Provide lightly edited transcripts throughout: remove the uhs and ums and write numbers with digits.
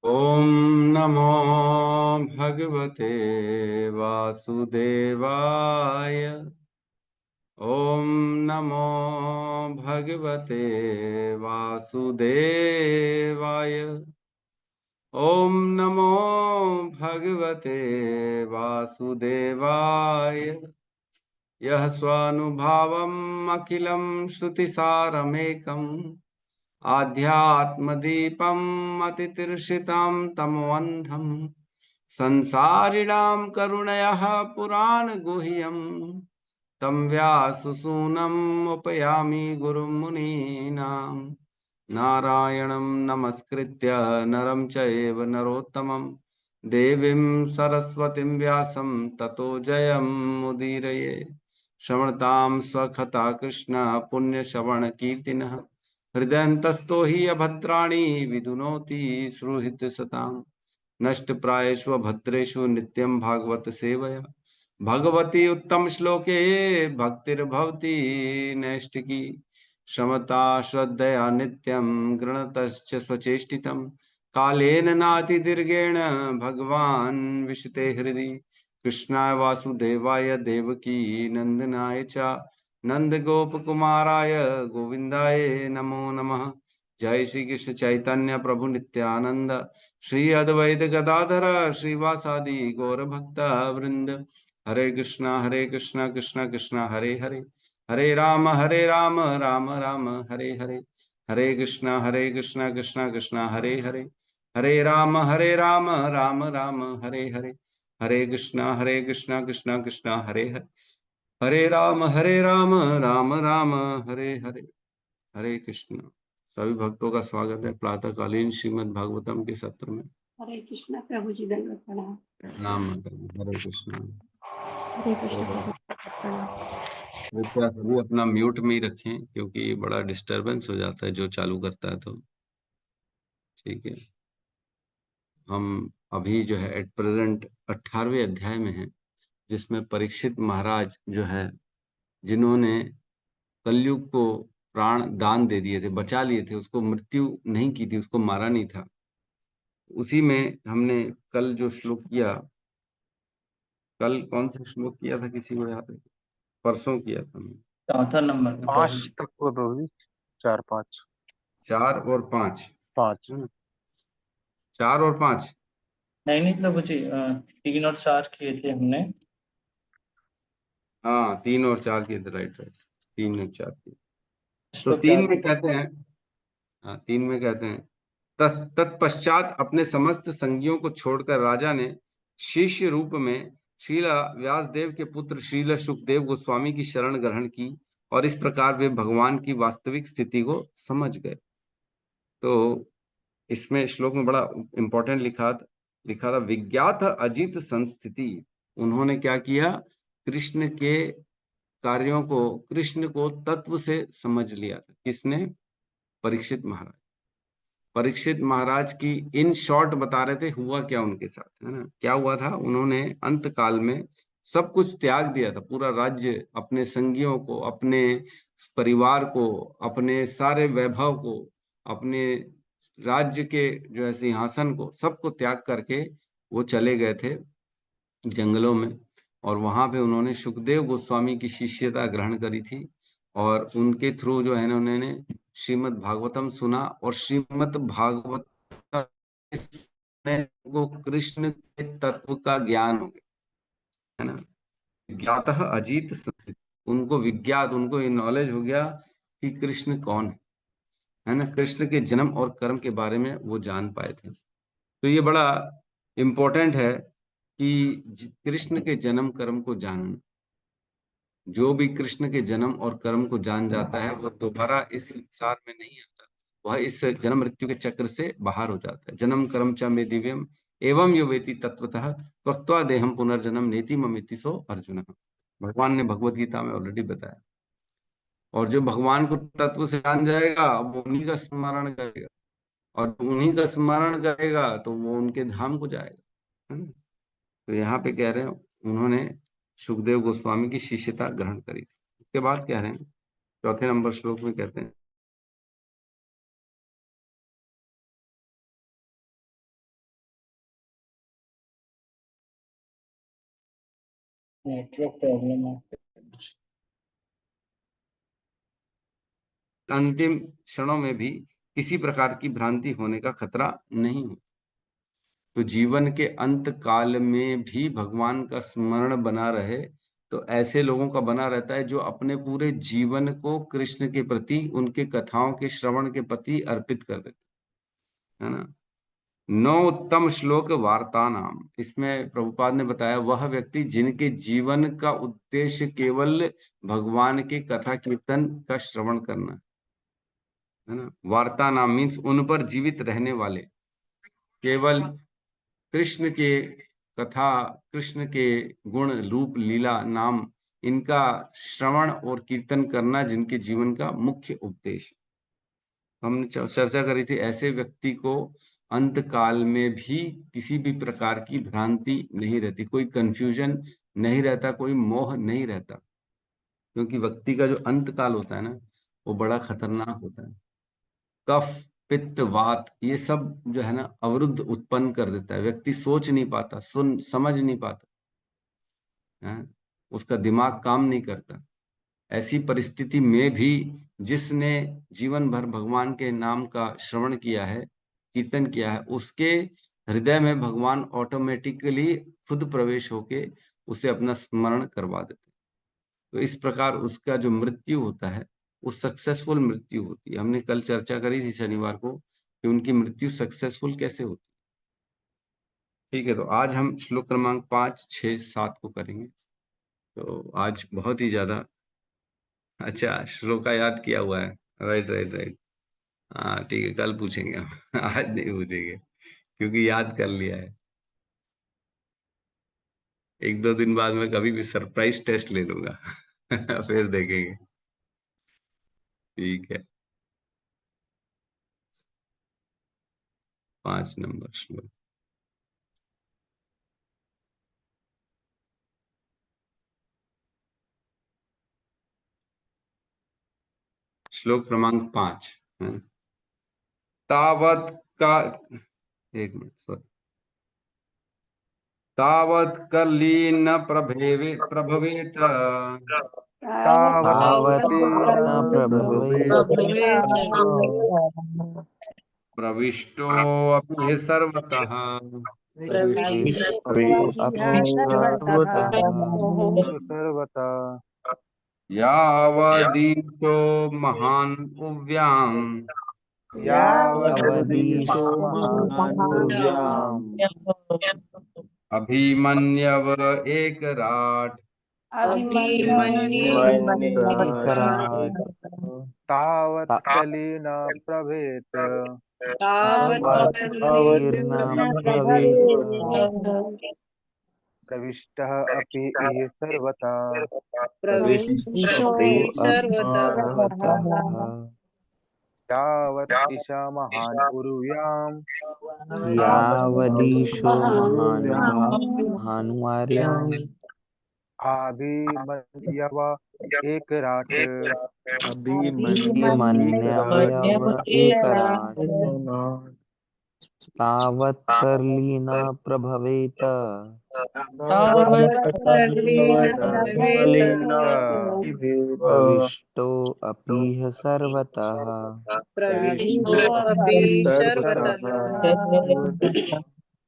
ओम नमो भगवते वासुदेवाय। ओम नमो भगवते वासुदेवाय। ओम नमो भगवते वासुदेवाय। यः स्वानुभावम् अखिलं श्रुतिसारमेकम् आध्यात्मदीपम् अतितीर्षितां तमोऽन्धम् संसारिणां करुणयः पुराणगुह्यम् तं व्याससूनम् उपयामि गुरुं मुनीनां। नारायणं नमस्कृत्य नरं चैव नरोत्तमं देवीं सरस्वतीं व्यासं ततो जयमुदीरये। श्रवणतां स्वखता कृष्ण पुण्यश्रवणकीर्तिनः हृदयन्तस्तो हि अभद्राणि विदुनोति सुहृत्सताम्। नष्टप्रायेषु भद्रेषु नित्यं भागवत सेवया भगवती उत्तम श्लोके भक्तिर्भवति नैष्टिकी। समता श्रद्धया नित्यं गृणतश्च स्वचेष्टितं कालेन नातिदीर्घेण भगवान् विशते हृदि। कृष्णाय वासुदेवाय देवकी नंदनाय च नंदगोपकुमाराय गोविंदाय नमो नमः। जय श्री कृष्ण चैतन्य प्रभु नित्यानंद श्री अद्वैत गदाधर श्रीवासादि गौर भक्त वृंद। हरे कृष्णा कृष्णा कृष्णा हरे हरे हरे राम राम राम हरे हरे। हरे कृष्णा कृष्णा कृष्णा हरे हरे हरे राम राम राम हरे हरे। हरे कृष्णा कृष्णा कृष्णा हरे हरे हरे राम राम राम हरे हरे। हरे कृष्ण। सभी भक्तों का स्वागत है प्रातःकालीन श्रीमद् भागवतम के सत्र में। हरे कृष्णा प्रभु जी, दंडवत प्रणाम। नाम हरे कृष्ण। हरे कृष्ण तो प्रभु जी, प्रणाम। कृपया सभी अपना म्यूट में ही रखें क्योंकि बड़ा डिस्टरबेंस हो जाता है जो चालू करता है। तो ठीक है, हम अभी जो है एट प्रेजेंट 18वें अध्याय में हैं, जिसमें परीक्षित महाराज जो है, जिन्होंने कलयुग को प्राण दान दे दिए थे, बचा लिए थे, उसको मृत्यु नहीं की थी, उसको मारा नहीं था। उसी में हमने कल जो श्लोक किया, कल कौन सा श्लोक किया था, किसी को याद है? परसों किया था हमने। चौथा नंबर में प्रभु 5 जी। तक हुआ प्रभु जी। 4 5 4 और 5 5 है ना? 4 और 5 नहीं प्रभु जी, 3 और 4 किए थे हमने। हाँ, 3 और 4 किए थे, राइट राइट, 3 और 4 किए। तो श्लोक 3 याद में कहते हैं, हाँ 3 में कहते हैं, तत्पश्चात अपने समस्त संगियों को छोड़कर राजा ने शिष्य रूप में श्रील व्यासदेव के पुत्र श्रील सुखदेव गोस्वामी की शरण ग्रहण की और इस प्रकार वे भगवान की वास्तविक स्थिति को समझ गए। तो इसमें श्लोक में बड़ा इंपॉर्टेंट लिखा था, विज्ञात अजित संस्थिति। उन्होंने क्या किया? कृष्ण के कार्यों को, कृष्ण को तत्व से समझ लिया था। किसने? परीक्षित महाराज। परीक्षित महाराज की इन शॉर्ट बता रहे थे हुआ क्या उनके साथ, है ना? क्या हुआ था? उन्होंने अंत काल में सब कुछ त्याग दिया था, पूरा राज्य, अपने संगियों को, अपने परिवार को, अपने सारे वैभव को, अपने राज्य के जो है सिंहासन को, सबको त्याग करके वो चले गए थे जंगलों में। और वहां पे उन्होंने सुखदेव गोस्वामी की शिष्यता ग्रहण करी थी और उनके थ्रू जो है ना, उन्होंने श्रीमद् भागवतम सुना और श्रीमद् भागवत को कृष्ण के तत्व का ज्ञान हो गया, है ना? ज्ञातः अजीत संस्थित, उनको विज्ञात, उनको ये नॉलेज हो गया कि कृष्ण कौन है ना? कृष्ण के जन्म और कर्म के बारे में वो जान पाए थे। तो ये बड़ा इम्पोर्टेंट है कि कृष्ण के जन्म कर्म को जानना। जो भी कृष्ण के जन्म और कर्म को जान जाता है वो दोबारा इस संसार में नहीं आता, वह इस जन्म मृत्यु के चक्र से बाहर हो जाता है। जन्म कर्म च मे दिव्यम एवं यो वेति तत्वतः त्यक्त्वा देहम पुनर्जन्म नेति ममिति सो अर्जुन। भगवान ने भगवत गीता में ऑलरेडी बताया। और जो भगवान को तत्व से जान जाएगा वो उन्हीं का स्मरण करेगा, और उन्हीं का स्मरण करेगा तो वो उनके धाम को जाएगा, है ना? तो यहाँ पे कह रहे हैं उन्होंने सुखदेव गोस्वामी की शिष्यता ग्रहण करी थी। उसके बाद कह रहे हैं चौथे नंबर श्लोक में कहते हैं, नेटवर्क प्रॉब्लम है कुछ। अंतिम क्षणों में भी किसी प्रकार की भ्रांति होने का खतरा नहीं है। तो जीवन के अंत काल में भी भगवान का स्मरण बना रहे, तो ऐसे लोगों का बना रहता है जो अपने पूरे जीवन को कृष्ण के प्रति, उनके कथाओं के श्रवण के प्रति अर्पित कर देते है ना। 9 उत्तम श्लोक वार्ता नाम, इसमें प्रभुपाद ने बताया वह व्यक्ति जिनके जीवन का उद्देश्य केवल भगवान के कथा कीर्तन का श्रवण करना है ना। वार्ता नाम मीन्स उन पर जीवित रहने वाले, केवल कृष्ण के कथा, कृष्ण के गुण रूप लीला नाम, इनका श्रवण और कीर्तन करना जिनके जीवन का मुख्य उद्देश्य। हमने चर्चा करी थी ऐसे व्यक्ति को अंत काल में भी किसी भी प्रकार की भ्रांति नहीं रहती, कोई कंफ्यूजन नहीं रहता, कोई मोह नहीं रहता, क्योंकि व्यक्ति का जो अंत काल होता है ना, वो बड़ा खतरनाक होता है। कफ, पित्त, वात, ये सब जो है ना अवरुद्ध उत्पन्न कर देता है। व्यक्ति सोच नहीं पाता, समझ नहीं पाता है, उसका दिमाग काम नहीं करता। ऐसी परिस्थिति में भी जिसने जीवन भर भगवान के नाम का श्रवण किया है, कीर्तन किया है, उसके हृदय में भगवान ऑटोमेटिकली खुद प्रवेश होके उसे अपना स्मरण करवा देते। तो इस प्रकार उसका जो मृत्यु होता है वो सक्सेसफुल मृत्यु होती है। हमने कल चर्चा करी थी शनिवार को कि उनकी मृत्यु सक्सेसफुल कैसे होती है। ठीक है, तो आज हम श्लोक क्रमांक 5, 6, 7 को करेंगे। तो आज बहुत ही ज्यादा अच्छा श्लोका याद किया हुआ है। राइट राइट राइट, हाँ ठीक है, कल पूछेंगे हम आज नहीं पूछेंगे क्योंकि याद कर लिया है। 1-2 दिन बाद मैं कभी भी सरप्राइज टेस्ट ले लूंगा फिर देखेंगे। ठीक है, 5 नंबर श्लोक। श्लोक क्रमांक 5 है। तावत का, एक मिनट सॉरी, तावत कलीन प्रभवेत तावती न प्रभवेत् प्रविष्टो अपि सर्वतः प्रविष्टो अपि सर्वतः सर्वथा यावदीतो महान् उव्याम् यावदीशो महानुर्व्याम् अभिमन्यव एकराट् एकराट् तावत्कलीन प्रभेत् तावत्कीर्न प्रभेत् प्रविष्टः अपि इह सर्वथा प्रविष्टो अपि सर्वतः यावत् ईशा महान् उर्व्याम् यावदीशो महानुर्व्याम् अभिमन्यव एकराट् अभिमन्यव एकराट् तावत्कलीन प्रभवेत् प्रविष्टो अपीह सर्वतः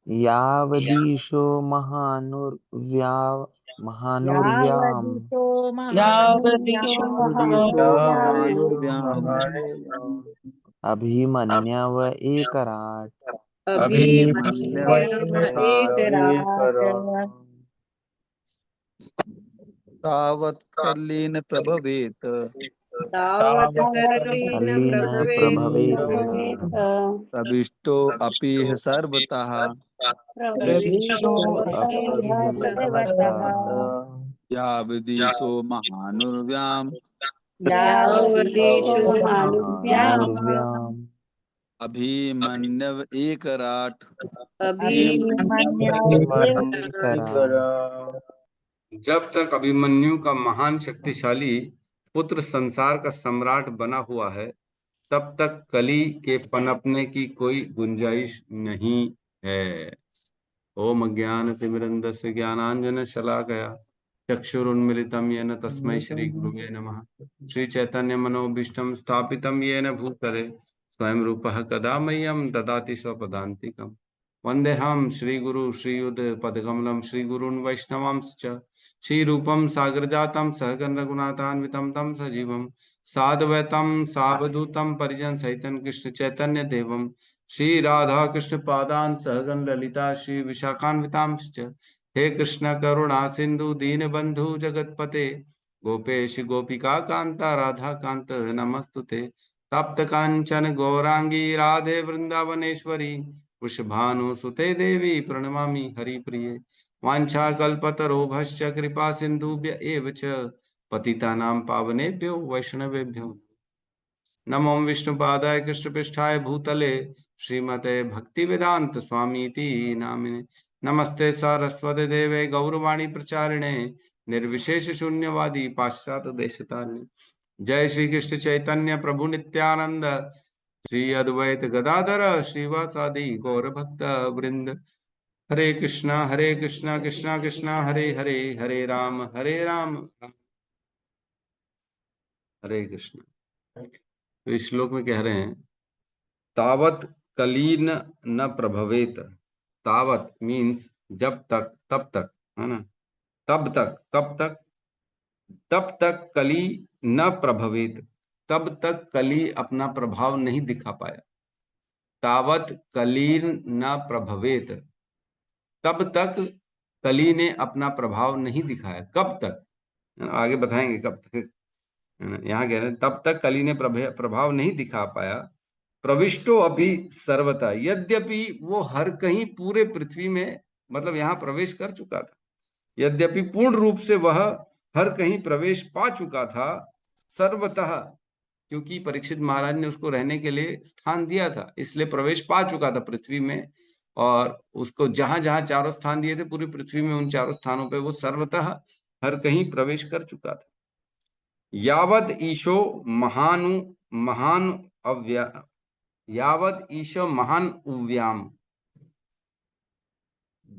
यावदीशो महानुर्व्याम् अभिमन्यव एकराट् तावत्कलीन प्रभवेत् कलीन प्रभवेत् प्रविष्टो अपीह सर्वतः प्रविष्टो अपीह सर्वतः यावदीशो महानुर्व्याम् महानुर्व्याम् अभिमन्यव एकराट् जब तक अभिमन्यु का महान शक्तिशाली पुत्र संसार का सम्राट बना हुआ है, तब तक कली के पनपने की कोई गुंजाइश नहीं है। ओम अज्ञान तिमिरंधस्य ज्ञानांजन शलाकया चक्षुरुन्मिलितं येन तस्मै श्रीगुरुवे नमः। श्रीचैतन्यमनोभीष्टं स्थापितं येन भूतले स्वयं रूपः कदा मह्यं ददाति स्वपदान्तिकम्। वन्देऽहं श्रीगुरु श्रीयुतपदकमलं श्रीगुरून् वैष्णवांश्च श्रीरूपं सागरजातं सहगण रघुनाथान्वितं तं सजीवं साद्वैतं सावधूतं परिजनसहितं कृष्ण चैतन्य देवं श्री राधा कृष्ण पादान् सहगण ललिता श्री विशाखान्वितांश्च। हे कृष्ण करुणा सिंधु दीनबंधु जगतपते गोपेश गोपिका कांता राधा कांत नमस्तुते। तप्त कांचन गौरांगी राधे वृंदावनेश्वरी वृषभानुसुते देवी प्रणमामि हरिप्रिये। वाञ्छाकल्पतरुभ्यश्च कृपा सिन्धुभ्य एव च पतितानां पावनेभ्यो वैष्णवेभ्यो नमो विष्णुपादाय कृष्णपृष्ठाय भूतले श्रीमते भक्तिवेदांत स्वामीति नामिने। नमस्ते सारस्वते देवे गौरवाणी प्रचारिणे निर्विशेष शून्यवादी पाश्चात्य देशतारिणे। जय श्री कृष्ण चैतन्य प्रभु नित्यानंद श्री अद्वैत गदाधर श्रीवासादि गौर भक्त वृंद। हरे कृष्णा कृष्णा कृष्णा हरे हरे हरे राम हरे कृष्ण। तो इस श्लोक में कह रहे हैं तावत कलीन न प्रभवेत। तावत मीन्स जब तक, तब तक, है ना, तब तक, कब तक, तब तक कली न प्रभवेत, तब तक कली अपना प्रभाव नहीं दिखा पाया। तावत कलीन न प्रभवेत, तब तक कली ने अपना प्रभाव नहीं दिखाया। कब तक, आगे बताएंगे कब तक। यहाँ कह रहे हैं तब तक कली ने प्रभाव नहीं दिखा पाया। प्रविष्टो अभी सर्वथा, यद्यपि वो हर कहीं पूरे पृथ्वी में, मतलब यहाँ प्रवेश कर चुका था। यद्यपि पूर्ण रूप से वह हर कहीं प्रवेश पा चुका था, सर्वतः, क्योंकि परीक्षित महाराज ने उसको रहने के लिए स्थान दिया था, इसलिए प्रवेश पा चुका था पृथ्वी में। और उसको जहां जहां चारों स्थान दिए थे पूरी पृथ्वी में, उन चारों स्थानों पे वो सर्वतः हर कहीं प्रवेश कर चुका था। यावद ईशो महान अव्या, यावद ईशो महान उव्याम,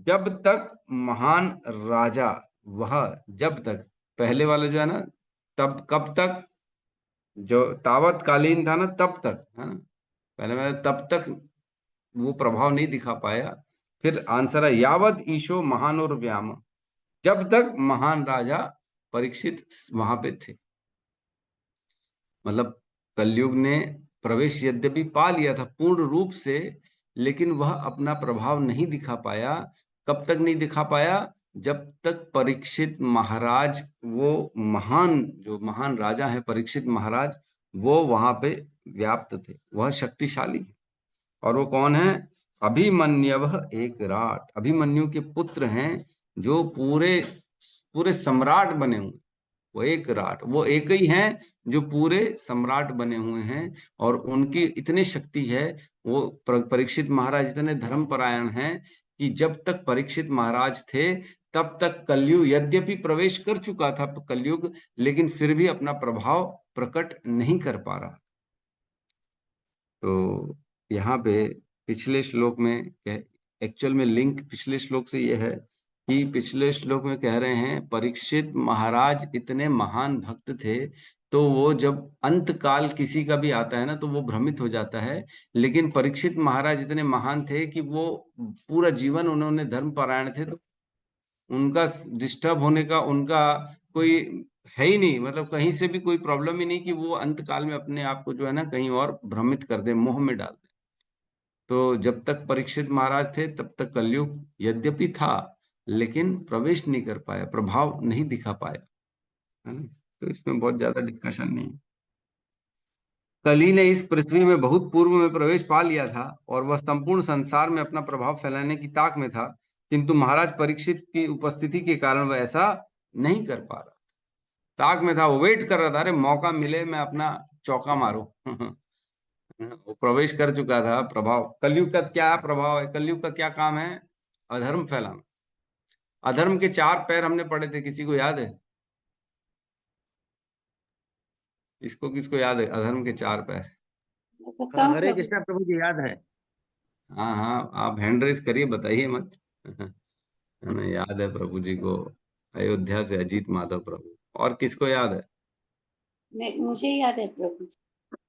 जब तक महान राजा वह, जब तक, पहले वाला जो है ना, तब, कब तक, जो तावत कालीन था ना, तब तक, है ना, पहले में तब तक वो प्रभाव नहीं दिखा पाया। फिर आंसर है यावत ईशो महान और व्याम, जब तक महान राजा परीक्षित वहां पे थे। मतलब कलयुग ने प्रवेश यद्यपि पा लिया था पूर्ण रूप से, लेकिन वह अपना प्रभाव नहीं दिखा पाया। कब तक नहीं दिखा पाया? जब तक परीक्षित महाराज, वो महान, जो महान राजा है परीक्षित महाराज, वो वहां पे व्याप्त थे, वह शक्तिशाली है। और वो कौन है? अभिमन्यव एक राट, अभिमन्यु के पुत्र हैं, जो पूरे पूरे सम्राट बने हुए, वो एक राट, वो एक ही हैं जो पूरे सम्राट बने हुए हैं। और उनकी इतनी शक्ति है, वो परीक्षित महाराज इतने धर्मपरायण हैं कि जब तक परीक्षित महाराज थे तब तक कलयुग यद्यपि प्रवेश कर चुका था कलयुग, लेकिन फिर भी अपना प्रभाव प्रकट नहीं कर पा रहा। तो यहाँ पे पिछले श्लोक में एक्चुअल में लिंक पिछले श्लोक से ये है कि पिछले श्लोक में कह रहे हैं परीक्षित महाराज इतने महान भक्त थे, तो वो जब अंत काल किसी का भी आता है ना, तो वो भ्रमित हो जाता है। लेकिन परीक्षित महाराज इतने महान थे कि वो पूरा जीवन उन्होंने धर्म परायण थे, तो उनका डिस्टर्ब होने का उनका कोई है ही नहीं, मतलब कहीं से भी कोई प्रॉब्लम ही नहीं कि वो अंत काल में अपने आप को जो है ना कहीं और भ्रमित कर दे, मोह में डाल दे। तो जब तक परीक्षित महाराज थे तब तक कलयुग यद्यपि था, लेकिन प्रवेश नहीं कर पाया, प्रभाव नहीं दिखा पाया, है ना। तो इसमें बहुत ज्यादा डिस्कशन नहीं। कली ने इस पृथ्वी में बहुत पूर्व में प्रवेश पा लिया था और वह संपूर्ण संसार में अपना प्रभाव फैलाने की ताक में था, किंतु महाराज परीक्षित की उपस्थिति के कारण वह ऐसा नहीं कर पा रहा। ताक में था, वो वेट कर रहा था, अरे मौका मिले मैं अपना चौका मारूं। वो प्रवेश कर चुका था। प्रभाव, कलयुग का क्या प्रभाव है? कलयुग का क्या काम है? अधर्म फैलाना। अधर्म के 4 पैर हमने पढ़े थे, किसी को याद है? इसको किसको याद है अधर्म के 4 पैर? हरे कृष्णा प्रभु जी, याद है। हाँ, आप हैंड रेस करिए, बताइए मत। है ना, याद है प्रभु जी को। अयोध्या से अजीत माधव प्रभु। और किसको याद है? मुझे याद है प्रभु जी।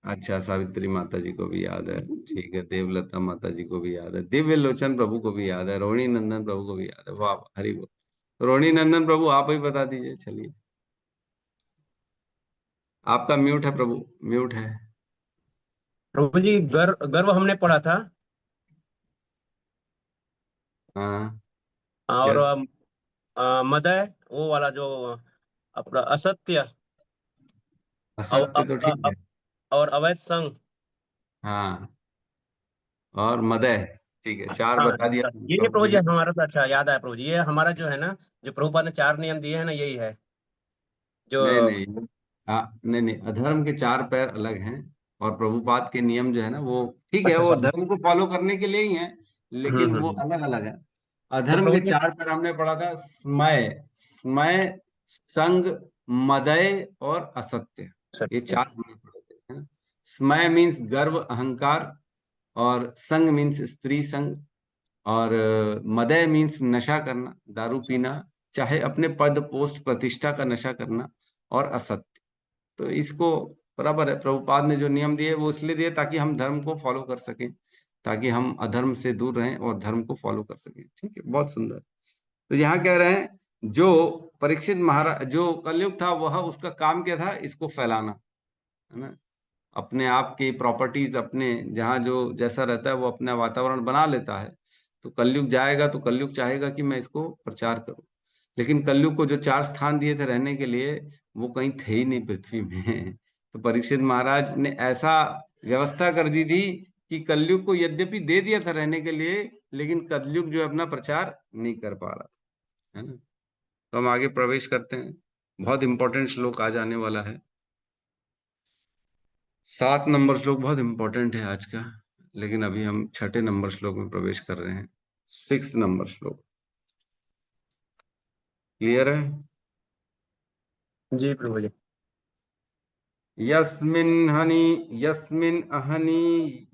अच्छा, सावित्री माता जी को भी याद है, ठीक है। देवलता माता जी को भी याद है, दिव्य लोचन प्रभु को भी याद है, रोहिणी नंदन प्रभु को भी याद है। वाह, हरि बोल। तो रोहिणी नंदन प्रभु आप ही बता दीजिए, चलिए। आपका म्यूट है प्रभु, म्यूट है। प्रभु जी गर्व हमने पढ़ा था। हाँ, और यस। मदय वो वाला जो अपना असत्य असत्य तो ठीक है। और अवैध संग। हाँ, और मदय, ठीक है, 4 हाँ, बता दिया ये प्रभु प्रभु जी जी ने। हमारा तो अच्छा याद आया प्रभु जी। ये हमारा जो है ना, जो प्रभुपाद ने 4 नियम दिए हैं ना, यही है जो। नहीं नहीं, नहीं नहीं, अधर्म के 4 पैर अलग हैं, और प्रभुपाद के नियम जो है ना वो ठीक है, अच्छा वो सर। धर्म को फॉलो करने के लिए ही है, लेकिन वो हम्म। अलग अलग है। तो अधर्म प्रभु के जी 4 पैर हमने पढ़ा था, स्मय, स्मय, संग, मदय और असत्य। ये सत्य। 4 हमने पढ़े थे, है ना? स्मय मीन्स गर्व, अहंकार, और संग मीन्स स्त्री संग, और मदय मीन्स नशा करना, दारू पीना, चाहे अपने पद पोस्ट प्रतिष्ठा का नशा करना, और असत्य। तो इसको बराबर है, प्रभुपाद ने जो नियम दिए वो इसलिए दिए ताकि हम धर्म को फॉलो कर सकें, ताकि हम अधर्म से दूर रहें और धर्म को फॉलो कर सकें। ठीक है, बहुत सुंदर। तो यहाँ कह रहे हैं, जो परीक्षित महाराज, जो कलयुग था, वह उसका काम क्या था? इसको फैलाना, है ना? अपने आप की प्रॉपर्टीज, अपने जहाँ जो जैसा रहता है वो अपना वातावरण बना लेता है। तो कलयुग जाएगा तो कलयुग चाहेगा कि मैं इसको प्रचार करूं, लेकिन कलयुग को जो 4 स्थान दिए थे रहने के लिए, वो कहीं थे ही नहीं पृथ्वी में। तो परीक्षित महाराज ने ऐसा व्यवस्था कर दी थी कि कलयुग को यद्यपि दे दिया था रहने के लिए, लेकिन कलयुग जो है अपना प्रचार नहीं कर पा रहा था, है ना? तो हम आगे प्रवेश करते हैं, बहुत इंपॉर्टेंट श्लोक आज आने वाला है। 7 नंबर श्लोक बहुत इंपॉर्टेंट है आज का, लेकिन अभी हम 6ठे नंबर श्लोक में प्रवेश कर रहे हैं। 6 नंबर श्लोक क्लियर है? जी प्रभु जी। यस्मिन् अहनि यर्हेव यस्मिन् अहनि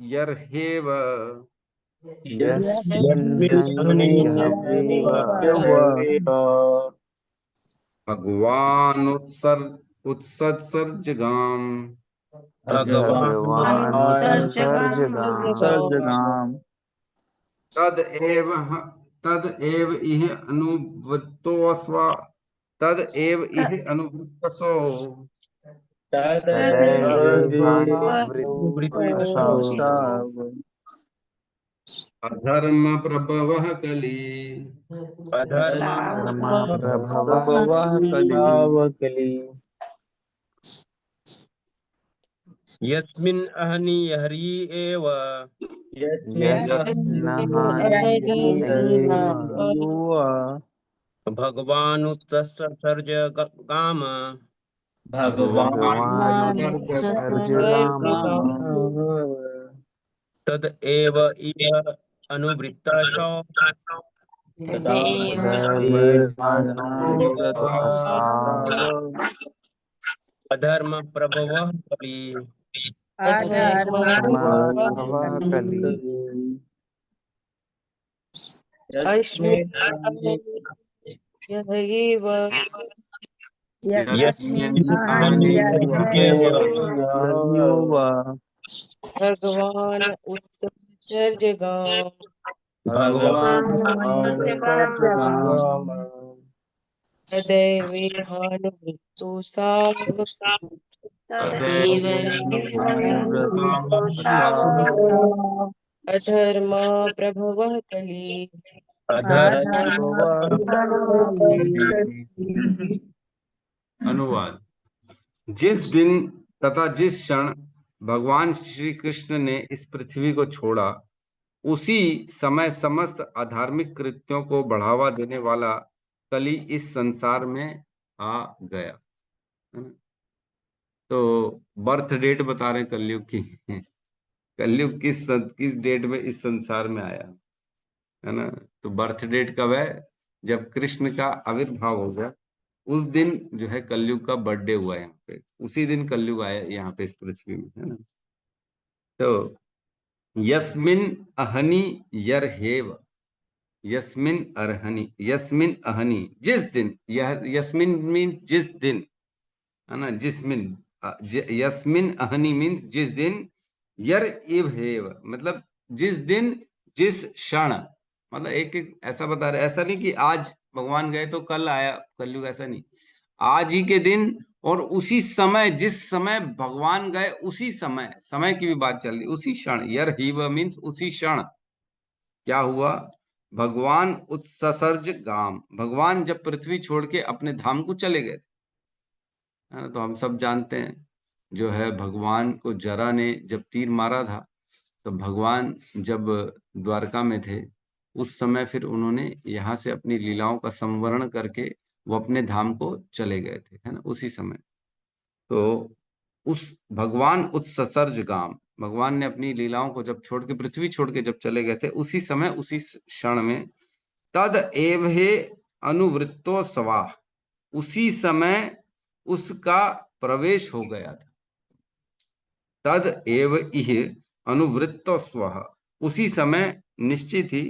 यस्मिन्नह्निर्यह्वेव भगवान उत्सर्जगाम भगवान भगवानुत्सर्जगाम् सर्जगाम तद एव इह अनुवृत्तोऽस्व तद एव इह अनुवृत्तसो तदैवेहानुवृत्तसः अधर्म प्रभवः कली। अधर्म धर्मप्रभवः प्रभवः कली यस्मिन् अहनि हरि एव यस्मिन्नहानिर्येव युवा भगवान् उत्सर्ज काम भगवानुत्सर्जगाम तद एव इह अनुवृत्तसो तदैवेहानुवृत्तसः अधर्म प्रभवः कली। धर्मप्रभवः कली। यस्मिन् यस्मिन् अहनि अहनि युवा भगवान उत्सर्जगाम भगवान् सर्जगाम तदैवेहानुवृत्तो सा तदैव अधर्मा प्रभवः कली। अनुवाद। जिस दिन तथा जिस क्षण भगवान श्री कृष्ण ने इस पृथ्वी को छोड़ा, उसी समय समस्त अधार्मिक कृत्यों को बढ़ावा देने वाला कली इस संसार में आ गया, है ना? तो बर्थ डेट बता रहे कलयुग की। कलयुग किस डेट में इस संसार में आया, है ना? तो बर्थ डेट कब है? जब कृष्ण का आविर्भाव हो गया, उस दिन जो है कलयुग का बर्थडे हुआ यहाँ पे, उसी दिन कलयुग आया यहाँ पे इस पृथ्वी में, है ना? तो यस्मिन अहनि यर्हेव, यस्मिन अहनी, जिस दिन, यह यस्मिन मीन्स जिस दिन, है ना, यस्मिन अहनी मीन्स जिस दिन, यर इव हेव मतलब जिस दिन, जिस क्षण, मतलब एक ऐसा बता रहे, ऐसा नहीं कि आज भगवान गए तो कल आया कलयुग, ऐसा नहीं, आज ही के दिन और उसी समय, जिस समय भगवान गए उसी समय की भी बात चल रही, उसी क्षण, यर हीव मीन्स उसी क्षण क्या हुआ, भगवान उत्ससर्ज गाम, भगवान जब पृथ्वी छोड़ के अपने धाम को चले गए थे, है ना, तो हम सब जानते हैं जो है भगवान को जरा ने जब तीर मारा था, तो भगवान जब द्वारका में थे उस समय फिर उन्होंने यहाँ से अपनी लीलाओं का संवरण करके वो अपने धाम को चले गए थे, है ना, उसी समय। तो उस भगवान उत्ससर्ज गाम, भगवान ने अपनी लीलाओं को जब छोड़ के, पृथ्वी छोड़ के जब चले गए थे, उसी समय उसी क्षण में, तद एव हे अनुवृत्तो स्वाह, उसी समय उसका प्रवेश हो गया था, तद एव इह अनुवृत्तो स्वः, उसी समय निश्चित ही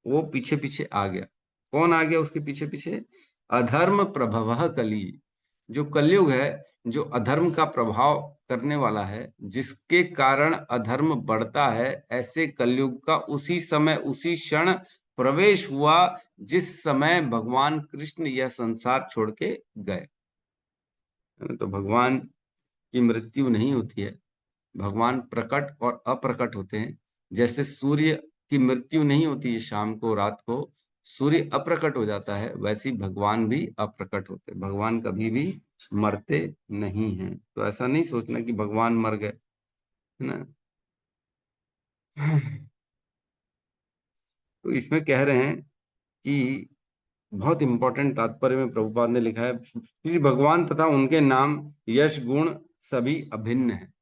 वो पीछे पीछे आ गया। कौन आ गया उसके पीछे पीछे? अधर्म प्रभवः कली, जो कलयुग है, जो अधर्म का प्रभाव करने वाला है, जिसके कारण अधर्म बढ़ता है, ऐसे कलयुग का उसी समय उसी क्षण प्रवेश हुआ जिस समय भगवान कृष्ण यह संसार छोड़ के गए। तो भगवान की मृत्यु नहीं होती है, भगवान प्रकट और अप्रकट होते हैं। जैसे सूर्य की मृत्यु नहीं होती है, शाम को रात को सूर्य अप्रकट हो जाता है, वैसे ही भगवान भी अप्रकट होते हैं, भगवान कभी भी मरते नहीं हैं। तो ऐसा नहीं सोचना कि भगवान मर गए, है ना। तो इसमें कह रहे हैं कि बहुत इंपॉर्टेंट तात्पर्य में प्रभुपाद ने लिखा है, श्री भगवान तथा उनके नाम यश गुण सभी अभिन्न है।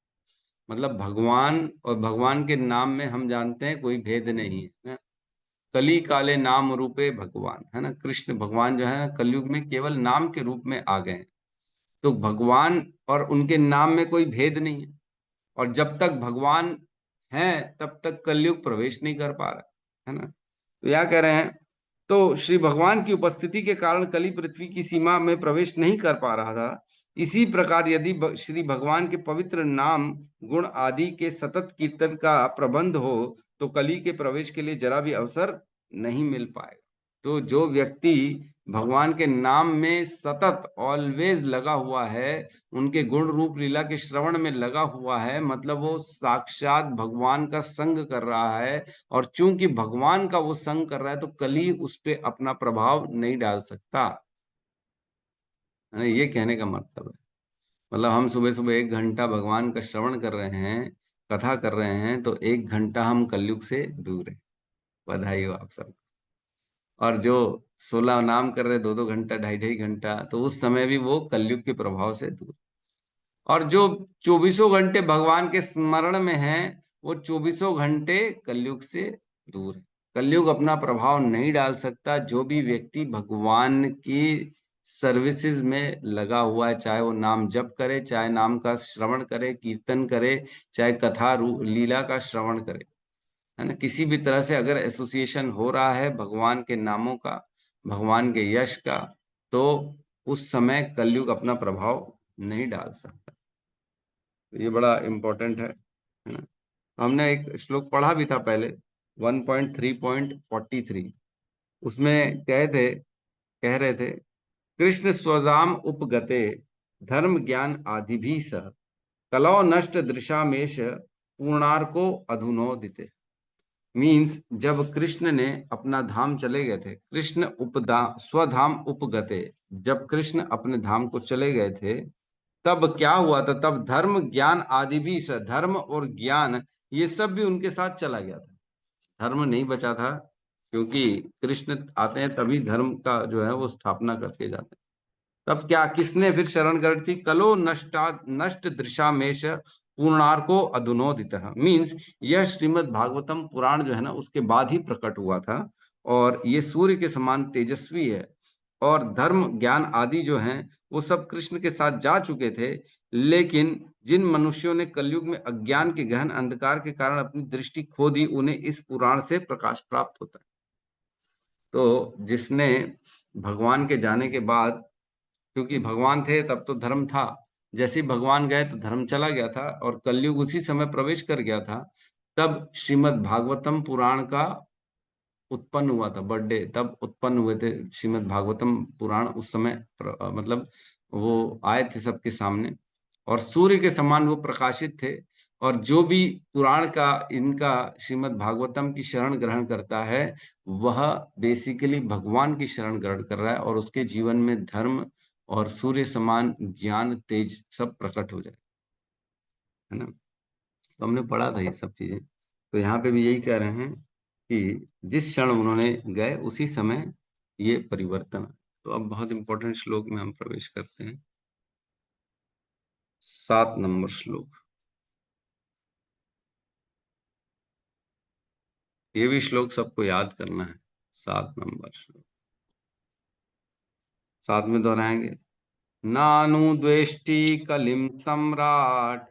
मतलब भगवान और भगवान के नाम में हम जानते हैं कोई भेद नहीं है ना? कली काले नाम रूपे भगवान, है ना, कृष्ण भगवान जो है ना कलयुग में केवल नाम के रूप में आ गए हैं। तो भगवान और उनके नाम में कोई भेद नहीं है, और जब तक भगवान हैं तब तक कलयुग प्रवेश नहीं कर पा रहा, है ना। तो यह कह रहे हैं, तो श्री भगवान की उपस्थिति के कारण कली पृथ्वी की सीमा में प्रवेश नहीं कर पा रहा था। इसी प्रकार यदि श्री भगवान के पवित्र नाम गुण आदि के सतत कीर्तन का प्रबंध हो तो कली के प्रवेश के लिए जरा भी अवसर नहीं मिल पाएगा। तो जो व्यक्ति भगवान के नाम में सतत ऑलवेज लगा हुआ है, उनके गुण रूप लीला के श्रवण में लगा हुआ है, मतलब वो साक्षात भगवान का संग कर रहा है, और चूंकि भगवान का वो संग कर रहा है तो कली उस पे अपना प्रभाव नहीं डाल सकता, है ना। ये कहने का मतलब है, मतलब हम सुबह सुबह 1 घंटा भगवान का श्रवण कर रहे हैं, कथा कर रहे हैं, तो 1 घंटा हम कलयुग से दूर हैं। बधाई हो आप सब। और जो 16 नाम कर रहे 2-2 घंटा, 2.5-2.5 घंटा, तो उस समय भी वो कलयुग के प्रभाव से दूर। और जो 24 घंटे भगवान के स्मरण में हैं, वो 24 घंटे कलयुग से दूर है। कलयुग अपना प्रभाव नहीं डाल सकता। जो भी व्यक्ति भगवान की सर्विसेज में लगा हुआ है, चाहे वो नाम जप करे, चाहे नाम का श्रवण करे, कीर्तन करे, चाहे कथा लीला का श्रवण करे, है ना, किसी भी तरह से अगर एसोसिएशन हो रहा है भगवान के नामों का, भगवान के यश का, तो उस समय कलयुग अपना प्रभाव नहीं डाल सकता। ये बड़ा इम्पोर्टेंट है ना। हमने एक श्लोक पढ़ा भी था पहले 1.3.43, उसमें कह रहे थे कृष्ण स्वधाम उपगते धर्म ज्ञान आदि भी सह कलौ नष्ट दृशामेश पूर्णार्को अधुनोदिते। मीन्स जब कृष्ण ने अपना धाम चले गए थे, कृष्ण स्वधाम उपगते, जब कृष्ण अपने धाम को चले गए थे तब क्या हुआ था, तब धर्म ज्ञान आदि भी, धर्म और ज्ञान ये सब भी उनके साथ चला गया था। धर्म नहीं बचा था, क्योंकि कृष्ण आते हैं तभी धर्म का जो है वो स्थापना करके जाते हैं। तब क्या, किसने फिर शरण कर थी, कलो नष्ट दृशामेश पूर्णार्को अधुनोदित। मीन्स यह श्रीमद् भागवतम पुराण जो है ना उसके बाद ही प्रकट हुआ था, और ये सूर्य के समान तेजस्वी है, और धर्म ज्ञान आदि जो हैं वो सब कृष्ण के साथ जा चुके थे। लेकिन जिन मनुष्यों ने कलयुग में अज्ञान के गहन अंधकार के कारण अपनी दृष्टि खो दी, उन्हें इस पुराण से प्रकाश प्राप्त होता है। तो जिसने भगवान के जाने के बाद, क्योंकि भगवान थे तब तो धर्म था, जैसे ही भगवान गए तो धर्म चला गया था, और कलयुग उसी समय प्रवेश कर गया था, तब श्रीमद् भागवतम पुराण का उत्पन्न हुआ था। बर्थडे तब उत्पन्न हुए थे श्रीमद् भागवतम पुराण, उस समय मतलब वो आए थे सबके सामने, और सूर्य के समान वो प्रकाशित थे। और जो भी पुराण का इनका श्रीमद् भागवतम की शरण ग्रहण करता है, वह बेसिकली भगवान की शरण ग्रहण कर रहा है, और उसके जीवन में धर्म और सूर्य समान ज्ञान तेज सब प्रकट हो जाए, है ना। तो हमने पढ़ा था ये सब चीजें। तो यहाँ पे भी यही कह रहे हैं कि जिस क्षण उन्होंने गए उसी समय ये परिवर्तन। तो अब बहुत इंपॉर्टेंट श्लोक में हम प्रवेश करते हैं, 7 नंबर श्लोक। ये भी श्लोक सबको याद करना है, 7 नंबर श्लोक, साथ में दोहराएंगे। नानु द्वेष्टि कलिम सम्राट,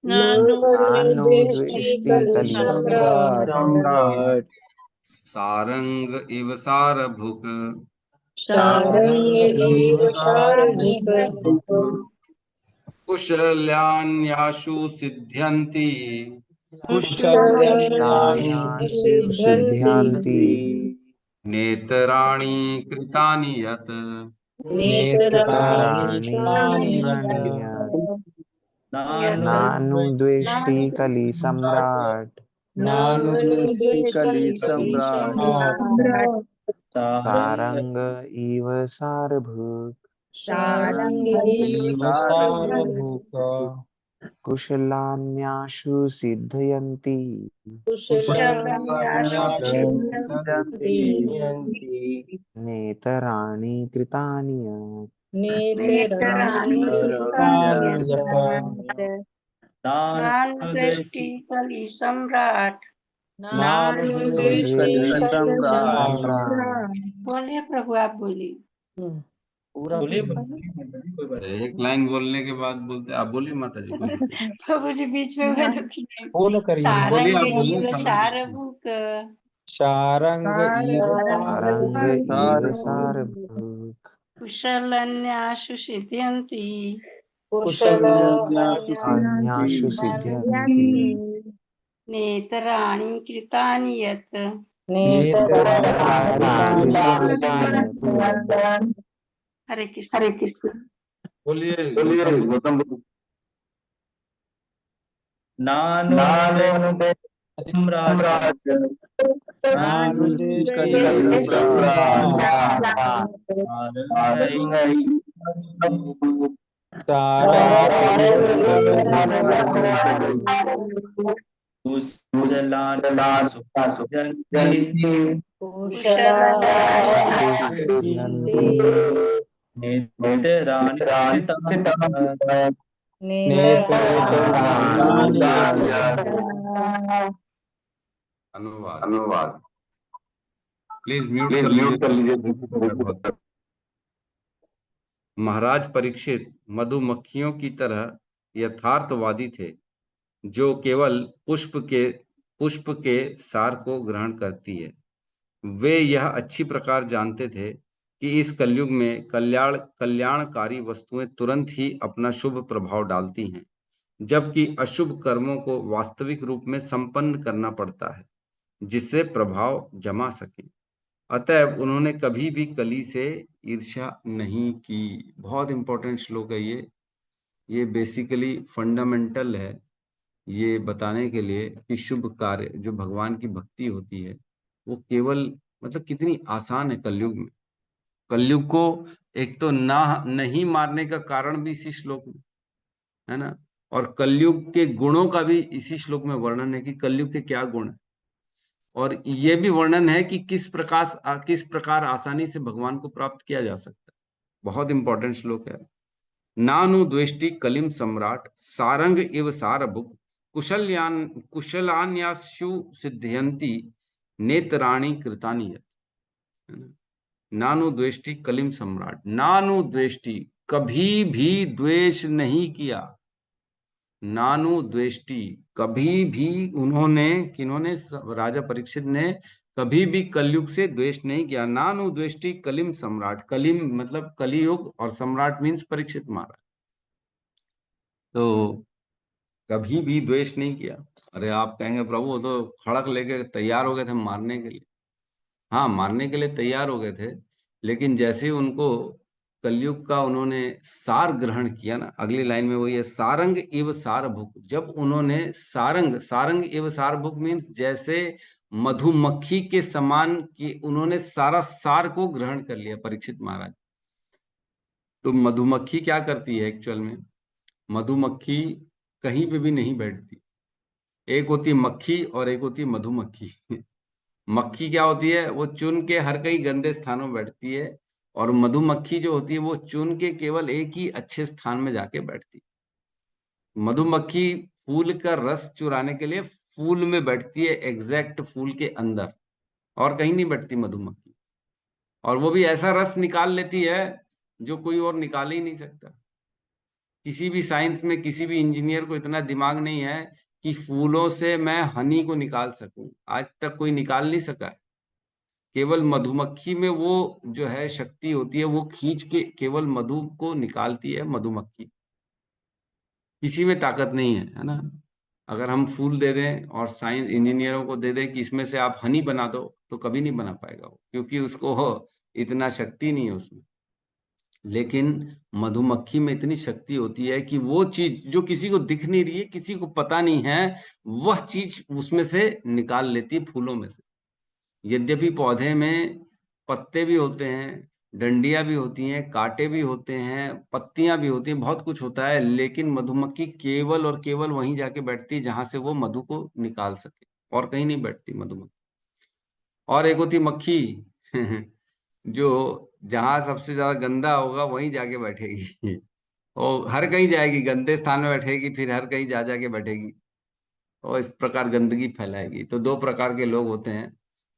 नानु नानु द्वेष्टि द्वेष्टि कलिं कलिं सम्राट् सम्राट सारंग इव सारभुक, सारंगेव सारभूत कुशल्यान्याशु सिद्ध्यन्ति, कुशलान्यासु सिद्ध्यन्ति नेतराणि कृतानि यत्, नेतराणि नेतराणि कृतानि कृतानि यत् यत्। नानु नानु द्वेष्टि कलि सम्राट्, नानु नानु द्वेष्टि द्वेष्टि कलि कलिं सम्राट सम्राट् सारंग इव सारभूत। सारंगेव सारभूत कुशलान्याशु सिद्धयन्ति, कुशलान्यासु कुशलान्यासु सिद्ध्यन्ति नेतराणि कृतानि यत्। नेतराणि कृतानि यत्। नानु दृष्टि कलि सम्राट। नानु नानु द्वेष्टि दृष्टि कलि कलिं सम्राट सम्राट् बोलिए प्रभु, आप बोलिए। पूरा बोलिए तो कोई बात नहीं। एक लाइन बोलने के बाद बोलते, आप बोलिए माता जी, कोई दिक्कत नहीं। प्रभु जी बीच में मैं रुकी नहीं। बोलो करिए बोलिए, सारंग आप बोलिए, इव समझ लीजिए। सारभूक, सारंग इव सारंग इव सारभूत। कुशलन्यासु सिद्ध्यन्ति, कुशलान्यासु अन्यासु सिद्ध्यन्ति सिद्ध्यन्ति, नेतराणि कृतानि यत्। नेतराणि कृतानि यत्। हरे कृष्ण। बोलिए गौतम बुद्ध। नानु सम्राट नानु द्वेष्टि कलि नानु सम्राट सारंग इव सारभूत कुशलान्यासु सिद्ध्यन्ति कुशलन्यासु सिद्ध्यन्ति, नेतराणि कृतानि यत्। नेतराणि कृतानि यत्। अनुवाद। प्लीज म्यूट कर लीजिए। महाराज परीक्षित मधुमक्खियों की तरह यथार्थवादी थे, जो केवल पुष्प के सार को ग्रहण करती है। वे यह अच्छी प्रकार जानते थे कि इस कलयुग में कल्याणकारी वस्तुएं तुरंत ही अपना शुभ प्रभाव डालती हैं, जबकि अशुभ कर्मों को वास्तविक रूप में संपन्न करना पड़ता है, जिससे प्रभाव जमा सके। अतएव उन्होंने कभी भी कली से ईर्ष्या नहीं की। बहुत इंपॉर्टेंट श्लोक है ये बेसिकली फंडामेंटल है, ये बताने के लिए कि शुभ कार्य जो भगवान की भक्ति होती है वो केवल मतलब कितनी आसान है कलयुग में। कलयुग को एक तो नहीं मारने का कारण भी इसी श्लोक में है ना, और कलयुग के गुणों का भी इसी श्लोक में वर्णन है कि कलयुग के क्या गुण है, और ये भी वर्णन है कि किस प्रकार आसानी से भगवान को प्राप्त किया जा सकता है। बहुत इंपॉर्टेंट श्लोक है। नानु द्वेष्टि कलिम सम्राट सारंग इव सारभुक कुशलान्यासु सिद्ध्यन्ति नेतराणि कृतानि यत्। नानु द्वेष्टि कलिम सम्राट, नानु द्वेष्टि कभी भी द्वेष नहीं किया नानु द्वेष्टि, कभी भी उन्होंने, किन्होंने, राजा परीक्षित ने कभी भी कलयुग से द्वेष नहीं किया। नानु द्वेष्टि कलिम सम्राट, कलिम मतलब कलियुग और सम्राट मीन्स परीक्षित महाराज, तो कभी भी द्वेष नहीं किया। अरे आप कहेंगे प्रभु वो तो खड़क लेके तैयार हो गए थे मारने के लिए। हाँ, मारने के लिए तैयार हो गए थे, लेकिन जैसे ही उनको कलयुग का उन्होंने सार ग्रहण किया ना, अगली लाइन में वही है, सारंग इव सारभुक, जब उन्होंने सारंग, सारंग इव सारभुक मीन्स जैसे मधुमक्खी के समान कि उन्होंने सारा सार को ग्रहण कर लिया परीक्षित महाराज। तो मधुमक्खी क्या करती है एक्चुअल में? मधुमक्खी कहीं पे भी नहीं बैठती। एक होती है मक्खी और एक होती है मधुमक्खी। मक्खी क्या होती है? वो चुन के हर कई गंदे स्थानों में बैठती है, और मधुमक्खी जो होती है वो चुन के केवल एक ही अच्छे स्थान में जाके बैठती है। मधुमक्खी फूल का रस चुराने के लिए फूल में बैठती है, एग्जैक्ट फूल के अंदर, और कहीं नहीं बैठती मधुमक्खी। और वो भी ऐसा रस निकाल लेती है जो कोई और निकाल ही नहीं सकता। किसी भी साइंस में किसी भी इंजीनियर को इतना दिमाग नहीं है कि फूलों से मैं हनी को निकाल सकूं, आज तक कोई निकाल नहीं सका है। केवल मधुमक्खी में वो जो है शक्ति होती है, वो खींच के केवल मधु को निकालती है मधुमक्खी, किसी में ताकत नहीं है, है ना। अगर हम फूल दे दें और साइंस इंजीनियरों को दे दें कि इसमें से आप हनी बना दो, तो कभी नहीं बना पाएगा वो, क्योंकि उसको इतना शक्ति नहीं है उसमें। लेकिन मधुमक्खी में इतनी शक्ति होती है कि वो चीज जो किसी को दिख नहीं रही है, किसी को पता नहीं है, वह चीज उसमें से निकाल लेती है फूलों में से। यद्यपि पौधे में पत्ते भी होते हैं, डंडियां भी होती हैं, कांटे भी होते हैं, पत्तियां भी होती हैं, बहुत कुछ होता है, लेकिन मधुमक्खी केवल और केवल वहीं जाके बैठती है जहां से वो मधु को निकाल सके, और कहीं नहीं बैठती मधुमक्खी। और एक होती मक्खी जो जहां सबसे ज्यादा गंदा होगा वहीं जाके बैठेगी। और हर कहीं जाएगी, गंदे स्थान में बैठेगी, फिर हर कहीं जा जाके बैठेगी और इस प्रकार गंदगी फैलाएगी। तो दो प्रकार के लोग होते हैं,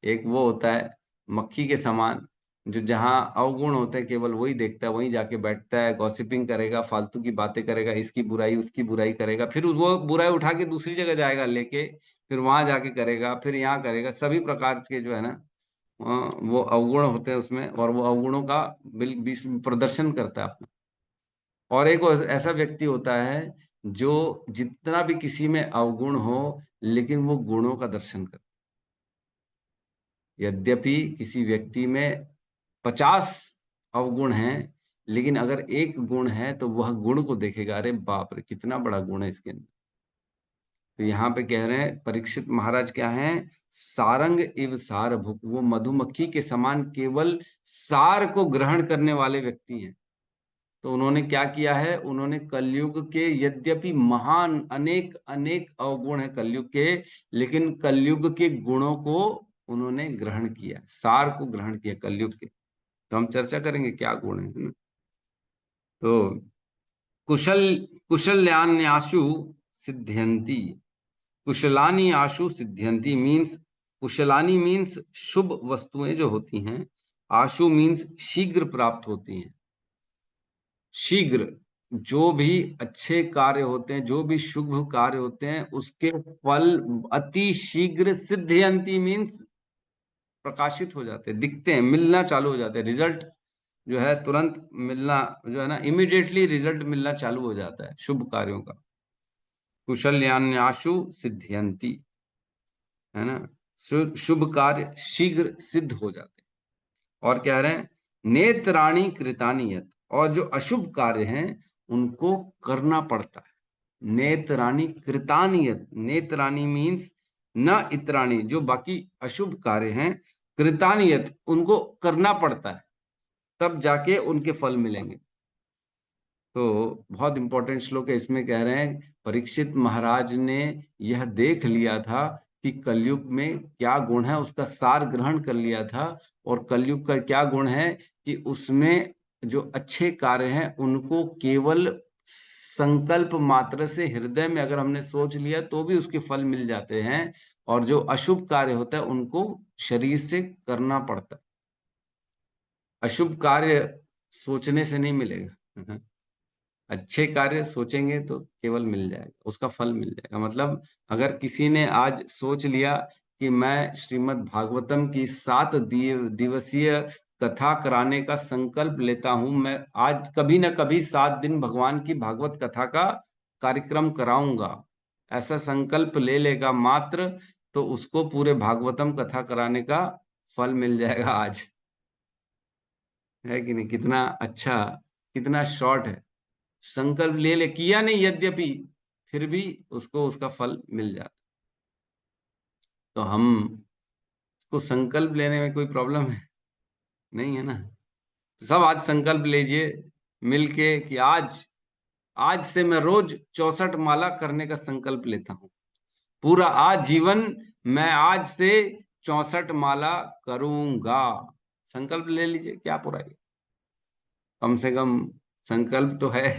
एक वो होता है मक्खी के समान, जो जहां अवगुण होते हैं केवल वही देखता है, वहीं जाके बैठता है, गॉसिपिंग करेगा, फालतू की बातें करेगा, इसकी बुराई उसकी बुराई करेगा, फिर वो बुराई उठा के दूसरी जगह जाएगा लेके, फिर वहां जाके करेगा, फिर यहाँ करेगा। सभी प्रकार के जो है ना वो अवगुण होते हैं उसमें, और वो अवगुणों का प्रदर्शन करता है अपना। और एक ऐसा व्यक्ति होता है जो जितना भी किसी में अवगुण हो, लेकिन वो गुणों का दर्शन करता है। यद्यपि किसी व्यक्ति में 50 अवगुण हैं, लेकिन अगर एक गुण है तो वह गुण को देखेगा, अरे बाप रे कितना बड़ा गुण है इसके अंदर। तो यहाँ पे कह रहे हैं परीक्षित महाराज क्या हैं? सारंग इव सारभुक, वो मधुमक्खी के समान केवल सार को ग्रहण करने वाले व्यक्ति हैं। तो उन्होंने क्या किया है? उन्होंने कलयुग के, यद्यपि महान अनेक अनेक अवगुण है कलयुग के, लेकिन कलयुग के गुणों को उन्होंने ग्रहण किया, सार को ग्रहण किया कलयुग के। तो हम चर्चा करेंगे क्या गुण है ना। तो कुशल्यान्याशु सिद्ध्यंती, कुशलानी आशु सिद्ध्यंती मीन्स, कुशलानी मीन्स शुभ वस्तुएं जो होती हैं, आशु मीन्स शीघ्र प्राप्त होती हैं। शीघ्र, जो भी अच्छे कार्य होते हैं, जो भी शुभ कार्य होते हैं, उसके फल अति शीघ्र, सिद्ध्यंती मीन्स प्रकाशित हो जाते हैं, दिखते हैं, मिलना चालू हो जाते हैं। रिजल्ट जो है तुरंत मिलना, जो है ना इमीडिएटली रिजल्ट मिलना चालू हो जाता है शुभ कार्यों का। कुशल्यान्याशु सिद्ध्यंती, है ना, शुभ कार्य शीघ्र सिद्ध हो जाते हैं। और कह रहे हैं नेत्राणी कृतानि यत्, और जो अशुभ कार्य हैं उनको करना पड़ता है। नेत्राणी कृतानि यत्, नेत्राणी मीन्स न इत्राणी, जो बाकी अशुभ कार्य हैं, कृतानि यत् उनको करना पड़ता है, तब जाके उनके फल मिलेंगे। तो बहुत इंपॉर्टेंट श्लोक है, इसमें कह रहे हैं परीक्षित महाराज ने यह देख लिया था कि कलयुग में क्या गुण है, उसका सार ग्रहण कर लिया था। और कलयुग का क्या गुण है कि उसमें जो अच्छे कार्य हैं उनको केवल संकल्प मात्र से हृदय में अगर हमने सोच लिया तो भी उसके फल मिल जाते हैं, और जो अशुभ कार्य होता है उनको शरीर से करना पड़ता है। अशुभ कार्य सोचने से नहीं मिलेगा, अच्छे कार्य सोचेंगे तो केवल मिल जाएगा, उसका फल मिल जाएगा। मतलब अगर किसी ने आज सोच लिया कि मैं श्रीमद् भागवतम की 7 दिवसीय कथा कराने का संकल्प लेता हूं, मैं आज कभी ना कभी 7 दिन भगवान की भागवत कथा का कार्यक्रम कराऊंगा, ऐसा संकल्प ले लेगा मात्र, तो उसको पूरे भागवतम कथा कराने का फल मिल जाएगा आज। है कि नहीं? कितना अच्छा, कितना शॉर्ट है। संकल्प ले ले, किया नहीं यद्यपि, फिर भी उसको उसका फल मिल जाता। तो हम को संकल्प लेने में कोई प्रॉब्लम है नहीं, है ना? सब आज संकल्प लीजिए मिलके कि आज से मैं रोज 64 माला करने का संकल्प लेता हूं, पूरा आजीवन मैं आज से 64 माला करूंगा। संकल्प ले लीजिए, क्या बुराई है? कम से कम संकल्प तो है।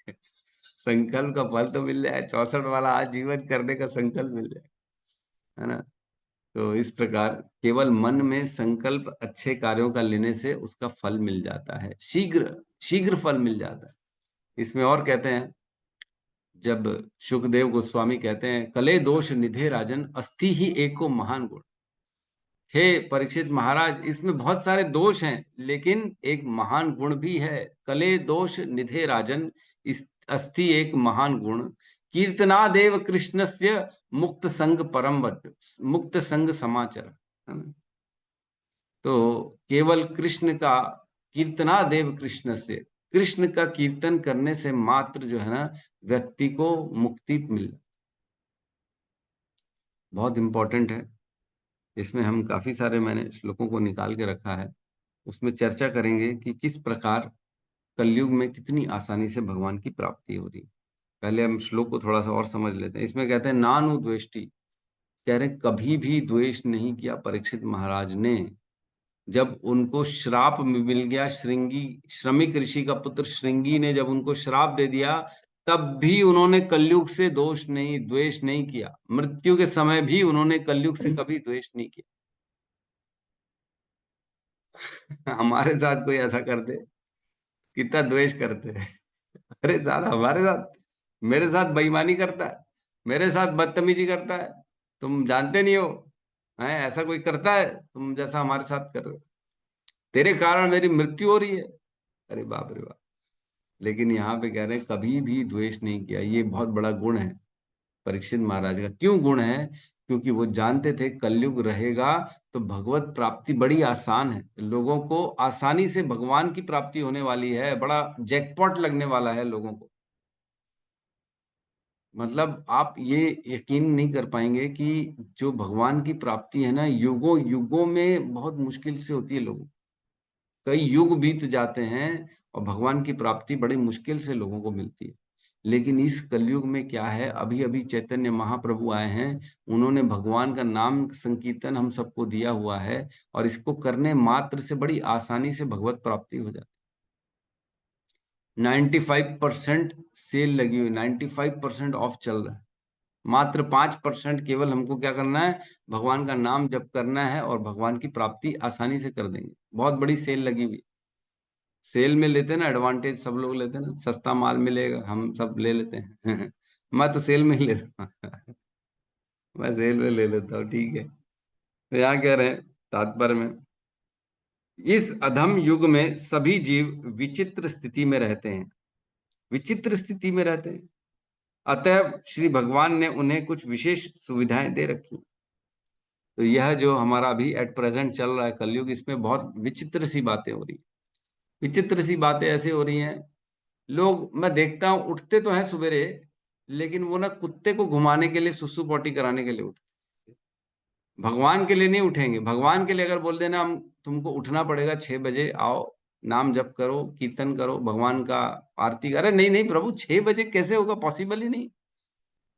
संकल्प का फल तो मिल जाए, 64 वाला आजीवन करने का संकल्प मिल जाए, है ना? तो इस प्रकार केवल मन में संकल्प अच्छे कार्यों का लेने से उसका फल मिल जाता है, शीघ्र शीघ्र फल मिल जाता है। इसमें और कहते हैं, जब सुखदेव गोस्वामी कहते हैं, कले दोष निधे राजन अस्थि ही एको महान गुण। हे परीक्षित महाराज, इसमें बहुत सारे दोष हैं लेकिन एक महान गुण भी है। कले दोष निधे राजन इस अस्थि एक महान गुण, कीर्तनादेव कृष्णस्य मुक्त संग परम वद, मुक्त संग समाचर, है ना? तो केवल कृष्ण का कीर्तनादेव कृष्ण से, कृष्ण का कीर्तन करने से मात्र जो है ना व्यक्ति को मुक्ति मिल, बहुत इंपॉर्टेंट है। इसमें हम काफी सारे मैंने श्लोकों को निकाल के रखा है, उसमें चर्चा करेंगे कि किस प्रकार कलयुग में कितनी आसानी से भगवान की प्राप्ति हो रही है। पहले हम श्लोक को थोड़ा सा और समझ लेते हैं। इसमें कहते हैं नानु द्वेष्टि, कह रहे कभी भी द्वेष नहीं किया परीक्षित महाराज ने। जब उनको श्राप मिल गया, श्रमिक ऋषि का पुत्र श्रृंगी ने जब उनको श्राप दे दिया, तब भी उन्होंने कलयुग से द्वेष नहीं किया। मृत्यु के समय भी उन्होंने कलयुग से कभी द्वेष नहीं किया। हमारे साथ कोई ऐसा कर दे, कितना द्वेष करते हैं। अरे साला हमारे साथ, मेरे साथ बेईमानी करता है, मेरे साथ बदतमीजी करता है, तुम जानते नहीं हो, है ऐसा कोई करता है तुम जैसा हमारे साथ कर रहे हो, तेरे कारण मेरी मृत्यु हो रही है। अरे बाप रे बाप। लेकिन यहाँ पे कह रहे हैं कभी भी द्वेष नहीं किया। ये बहुत बड़ा गुण है परीक्षित महाराज का। क्यों गुण है? क्योंकि वो जानते थे कलयुग रहेगा तो भगवत प्राप्ति बड़ी आसान है, लोगों को आसानी से भगवान की प्राप्ति होने वाली है, बड़ा जैकपॉट लगने वाला है लोगों को। मतलब आप ये यकीन नहीं कर पाएंगे कि जो भगवान की प्राप्ति है ना, युगों युगों में बहुत मुश्किल से होती है लोगों, कई युग बीत जाते हैं और भगवान की प्राप्ति बड़ी मुश्किल से लोगों को मिलती है। लेकिन इस कलयुग में क्या है, अभी अभी चैतन्य महाप्रभु आए हैं, उन्होंने भगवान का नाम संकीर्तन हम सबको दिया हुआ है, और इसको करने मात्र से बड़ी आसानी से भगवत प्राप्ति हो जाती है। 95% सेल लगी हुई, 95% ऑफ चल रहा है, मात्र 5% केवल हमको क्या करना है, भगवान का नाम जप करना है और भगवान की प्राप्ति आसानी से कर देंगे। बहुत बड़ी सेल लगी हुई, सेल में लेते हैं ना एडवांटेज, सब लोग लेते हैं ना, सस्ता माल मिलेगा, हम सब ले लेते हैं। मैं तो सेल में ही लेता हूँ। मैं सेल में ले लेता हूँ, ठीक है। तो यहाँ कह रहे हैं तात्पर्य में, इस अधम युग में सभी जीव विचित्र स्थिति में रहते हैं, विचित्र स्थिति में रहते हैं। अतः श्री भगवान ने उन्हें कुछ विशेष सुविधाएं दे रखी। तो यह जो हमारा अभी एट प्रेजेंट चल रहा है कलयुग, इसमें बहुत विचित्र सी बातें हो रही है। विचित्र सी बातें ऐसे हो रही हैं, लोग मैं देखता हूँ उठते तो हैं सवेरे, लेकिन वो ना कुत्ते को घुमाने के लिए, सुसु पोटी कराने के लिए उठते, भगवान के लिए नहीं उठेंगे। भगवान के लिए अगर बोल देना हम तुमको उठना पड़ेगा 6 बजे, आओ नाम जप करो, कीर्तन करो, भगवान का आरती, अरे नहीं नहीं प्रभु 6 बजे कैसे होगा, पॉसिबल ही नहीं।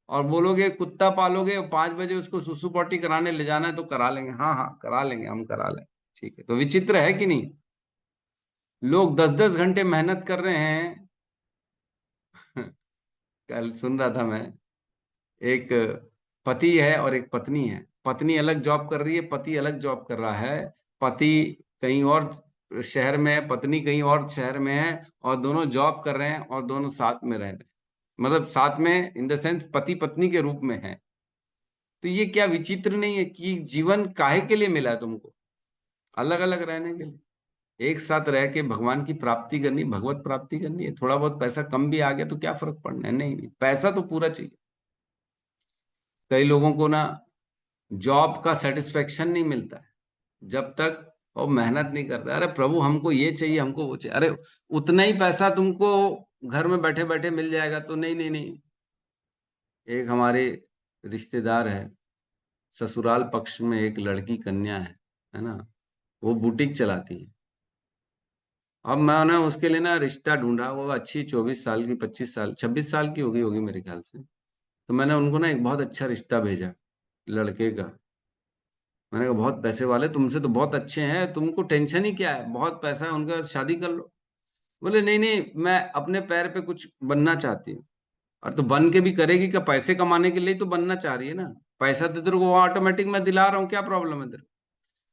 और बोलोगे कुत्ता पालोगे और 5 बजे उसको सुसु पोटी कराने ले जाना है तो करा लेंगे, हाँ हाँ करा लेंगे, हम करा लेंगे, ठीक है। तो विचित्र है कि नहीं? लोग 10-10 घंटे मेहनत कर रहे हैं। कल सुन रहा था मैं, एक पति है और एक पत्नी है, पत्नी अलग जॉब कर रही है, पति अलग जॉब कर रहा है। पति कहीं और शहर में है, पत्नी कहीं और शहर में है, और दोनों जॉब कर रहे हैं और दोनों साथ में रह रहे हैं, मतलब साथ में इन द सेंस पति पत्नी के रूप में है। तो ये क्या विचित्र नहीं है कि जीवन काहे के लिए मिला है तुमको? अलग अलग रहने के लिए। एक साथ रह के भगवान की प्राप्ति करनी, भगवत प्राप्ति करनी है। थोड़ा बहुत पैसा कम भी आ गया तो क्या फर्क पड़ना है? नहीं, पैसा तो पूरा चाहिए। कई लोगों को ना जॉब का सेटिस्फेक्शन नहीं मिलता है जब तक वो मेहनत नहीं करता। अरे प्रभु हमको ये चाहिए, हमको वो चाहिए। अरे उतना ही पैसा तुमको घर में बैठे बैठे मिल जाएगा तो नहीं नहीं नहीं। एक हमारे रिश्तेदार है, ससुराल पक्ष में एक लड़की कन्या है ना, वो बुटीक चलाती है। अब मैंने उसके लिए ना रिश्ता ढूंढा, वो अच्छी 24 साल की, 25 साल 26 साल की होगी मेरे ख्याल से। तो मैंने उनको ना एक बहुत अच्छा रिश्ता भेजा लड़के का। मैंने कहा बहुत पैसे वाले, तुमसे तो बहुत अच्छे हैं, तुमको टेंशन ही क्या है, बहुत पैसा है उनका, शादी कर लो। बोले नहीं नहीं, मैं अपने पैर पे कुछ बनना चाहती हूँ। और तो बन के भी करेगी क्या? पैसे कमाने के लिए तो बनना चाह रही है ना, पैसा तो तेरे को ऑटोमेटिक मैं दिला रहा हूँ, क्या प्रॉब्लम है तेरे को?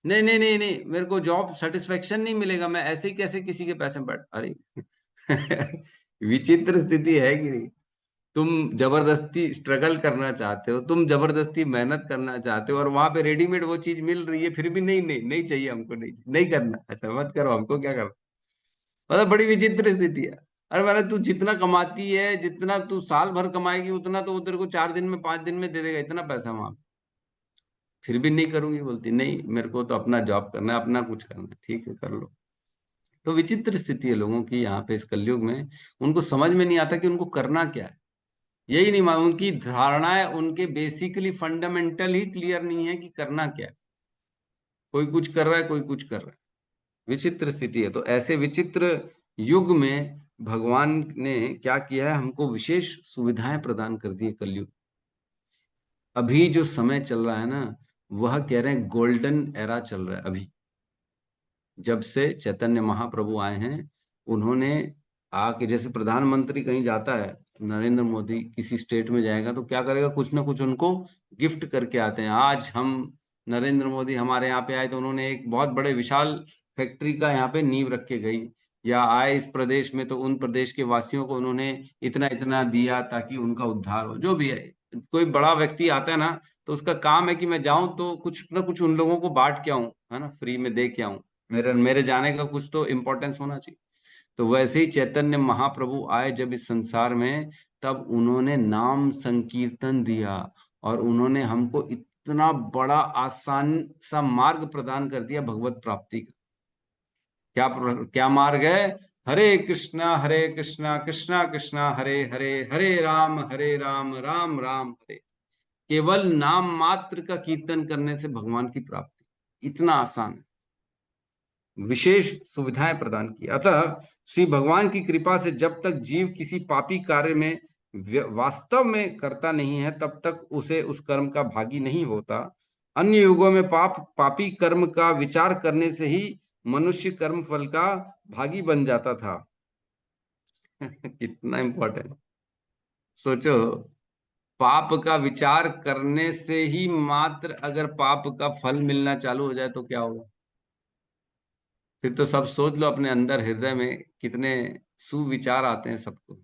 नहीं नहीं नहीं नहीं, मेरे को जॉब सेटिस्फेक्शन नहीं मिलेगा, मैं ऐसे ही कैसे किसी के पैसे में बैठ। अरे विचित्र स्थिति है कि नहीं? तुम जबरदस्ती स्ट्रगल करना चाहते हो, तुम जबरदस्ती मेहनत करना चाहते हो, और वहां पे रेडीमेड वो चीज मिल रही है, फिर भी नहीं नहीं नहीं चाहिए हमको, नहीं नहीं करना। अच्छा मत करो, हमको क्या करना? मतलब बड़ी विचित्र स्थिति है। अरे मैंने तू जितना कमाती है, जितना तू साल भर कमाएगी, उतना तो वो तेरे को 4 दिन में 5 दिन में दे देगा, इतना पैसा वहां। फिर भी नहीं करूंगी, बोलती नहीं मेरे को तो अपना जॉब करना है, अपना कुछ करना है। ठीक है कर लो। तो विचित्र स्थिति है लोगों की यहाँ पे इस कलयुग में। उनको समझ में नहीं आता कि उनको करना क्या है। यही नहीं मालूम, उनकी धारणाएं उनके बेसिकली फंडामेंटल ही क्लियर नहीं है कि करना क्या है। कोई कुछ कर रहा है, कोई कुछ कर रहा है। विचित्र स्थिति है। तो ऐसे विचित्र युग में भगवान ने क्या किया है, हमको विशेष सुविधाएं प्रदान कर दी है कलयुग। अभी जो समय चल रहा है ना, वह कह रहे हैं गोल्डन एरा चल रहा है अभी। जब से चैतन्य महाप्रभु आए हैं, उन्होंने आके, जैसे प्रधानमंत्री कहीं जाता है, नरेंद्र मोदी किसी स्टेट में जाएगा तो क्या करेगा, कुछ ना कुछ उनको गिफ्ट करके आते हैं। आज हम नरेंद्र मोदी हमारे यहाँ पे आए तो उन्होंने एक बहुत बड़े विशाल फैक्ट्री का यहाँ पे नींव रख के गई, या आए इस प्रदेश में तो उन प्रदेश के वासियों को उन्होंने इतना इतना दिया ताकि उनका उद्धार हो। जो भी है, कोई बड़ा व्यक्ति आता है ना, तो उसका काम है कि मैं जाऊं तो कुछ ना कुछ उन लोगों को बांट के आऊं, है ना, फ्री में दे के आऊं। मेरे जाने का कुछ तो इम्पोर्टेंस होना चाहिए। तो वैसे ही चैतन्य महाप्रभु आए जब इस संसार में, तब उन्होंने नाम संकीर्तन दिया, और उन्होंने हमको इतना बड़ा आसान सा मार्ग प्रदान कर दिया भगवत प्राप्ति का। क्या क्या मार्ग है? हरे कृष्णा कृष्णा कृष्णा हरे हरे, हरे राम राम राम हरे। केवल नाम मात्र का कीर्तन करने से भगवान की प्राप्ति, इतना आसान है। विशेष सुविधाएं प्रदान की। अतः श्री भगवान की कृपा से जब तक जीव किसी पापी कार्य में वास्तव में करता नहीं है, तब तक उसे उस कर्म का भागी नहीं होता। अन्य युगों में पापी कर्म का विचार करने से ही मनुष्य कर्म फल का भागी बन जाता था। कितना इंपॉर्टेंट सोचो, पाप का विचार करने से ही मात्र अगर पाप का फल मिलना चालू हो जाए तो क्या होगा? फिर तो सब सोच लो अपने अंदर हृदय में कितने सुविचार आते हैं। सबको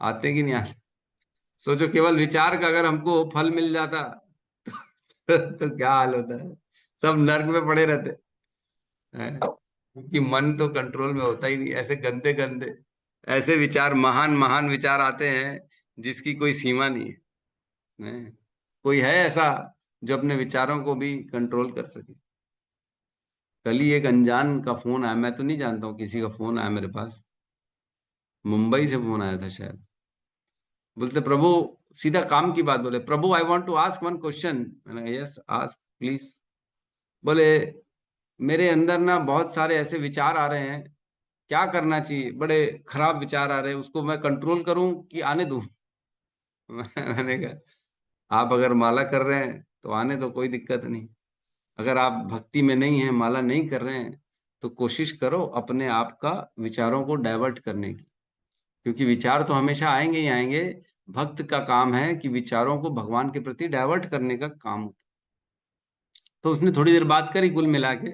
आते कि नहीं आते? सोचो केवल विचार का अगर हमको फल मिल जाता तो क्या हाल होता है। सब नर्क में पड़े रहते हैं, क्योंकि मन तो कंट्रोल में होता ही नहीं। ऐसे गंदे गंदे ऐसे विचार, महान महान विचार आते हैं जिसकी कोई सीमा नहीं है। कोई है ऐसा जो अपने विचारों को भी कंट्रोल कर सके? कल ही एक अनजान का फोन आया, मैं तो नहीं जानता हूँ, किसी का फोन आया मेरे पास, मुंबई से फोन आया था शायद। बोलते प्रभु, सीधा काम की बात बोले, प्रभु I want to ask one question. मैंने यस आस्क प्लीज। बोले मेरे अंदर ना बहुत सारे ऐसे विचार आ रहे हैं, क्या करना चाहिए? बड़े खराब विचार आ रहे हैं, उसको मैं कंट्रोल करूं कि आने दूं? मैंने कहा आप अगर माला कर रहे हैं तो आने दो, कोई दिक्कत नहीं। अगर आप भक्ति में नहीं है, माला नहीं कर रहे हैं, तो कोशिश करो अपने आप का विचारों को डाइवर्ट करने की, क्योंकि विचार तो हमेशा आएंगे ही आएंगे। भक्त का काम है कि विचारों को भगवान के प्रति डाइवर्ट करने का काम होता है। तो उसने थोड़ी देर बात करी कुल मिला के,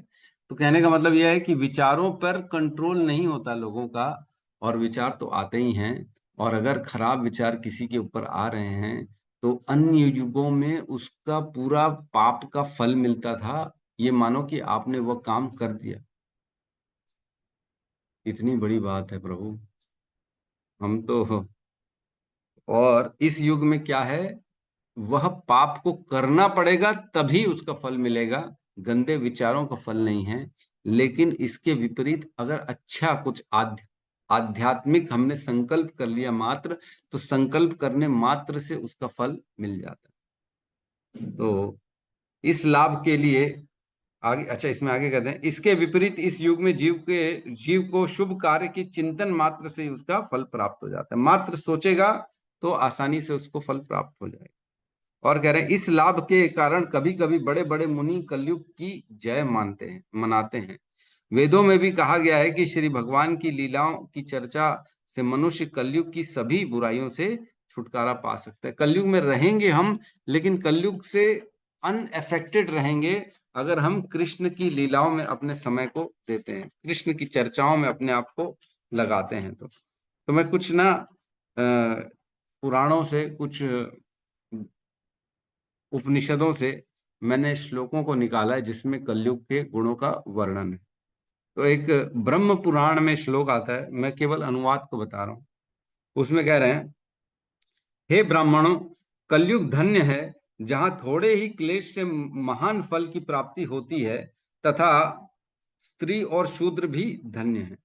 तो कहने का मतलब यह है कि विचारों पर कंट्रोल नहीं होता लोगों का, और विचार तो आते ही हैं। और अगर खराब विचार किसी के ऊपर आ रहे हैं तो अन्य युगों में उसका पूरा पाप का फल मिलता था। ये मानो कि आपने वह काम कर दिया। इतनी बड़ी बात है प्रभु। हम तो, और इस युग में क्या है, वह पाप को करना पड़ेगा तभी उसका फल मिलेगा, गंदे विचारों का फल नहीं है। लेकिन इसके विपरीत अगर अच्छा कुछ आध्यात्मिक हमने संकल्प कर लिया मात्र, तो संकल्प करने मात्र से उसका फल मिल जाता है। तो इस लाभ के लिए आगे, अच्छा इसमें आगे कहते हैं, इसके विपरीत इस युग में जीव को शुभ कार्य की चिंतन मात्र से ही उसका फल प्राप्त हो जाता है। मात्र सोचेगा तो आसानी से उसको फल प्राप्त हो जाएगा। और कह रहे हैं, इस लाभ के कारण कभी कभी बड़े बड़े मुनि कलयुग की जय मनाते हैं। वेदों में भी कहा गया है कि श्री भगवान की लीलाओं की चर्चा से मनुष्य कलयुग की सभी बुराइयों से छुटकारा पा सकता है। कलयुग में रहेंगे हम, लेकिन कलयुग से अनअफेक्टेड रहेंगे अगर हम कृष्ण की लीलाओं में अपने समय को देते हैं, कृष्ण की चर्चाओं में अपने आप को लगाते हैं। तो मैं कुछ ना पुराणों से, कुछ उपनिषदों से मैंने श्लोकों को निकाला है जिसमें कलयुग के गुणों का वर्णन है। तो एक ब्रह्म पुराण में श्लोक आता है, मैं केवल अनुवाद को बता रहा हूं। उसमें कह रहे हैं, हे ब्राह्मणों, कलयुग धन्य है जहां थोड़े ही क्लेश से महान फल की प्राप्ति होती है, तथा स्त्री और शूद्र भी धन्य है।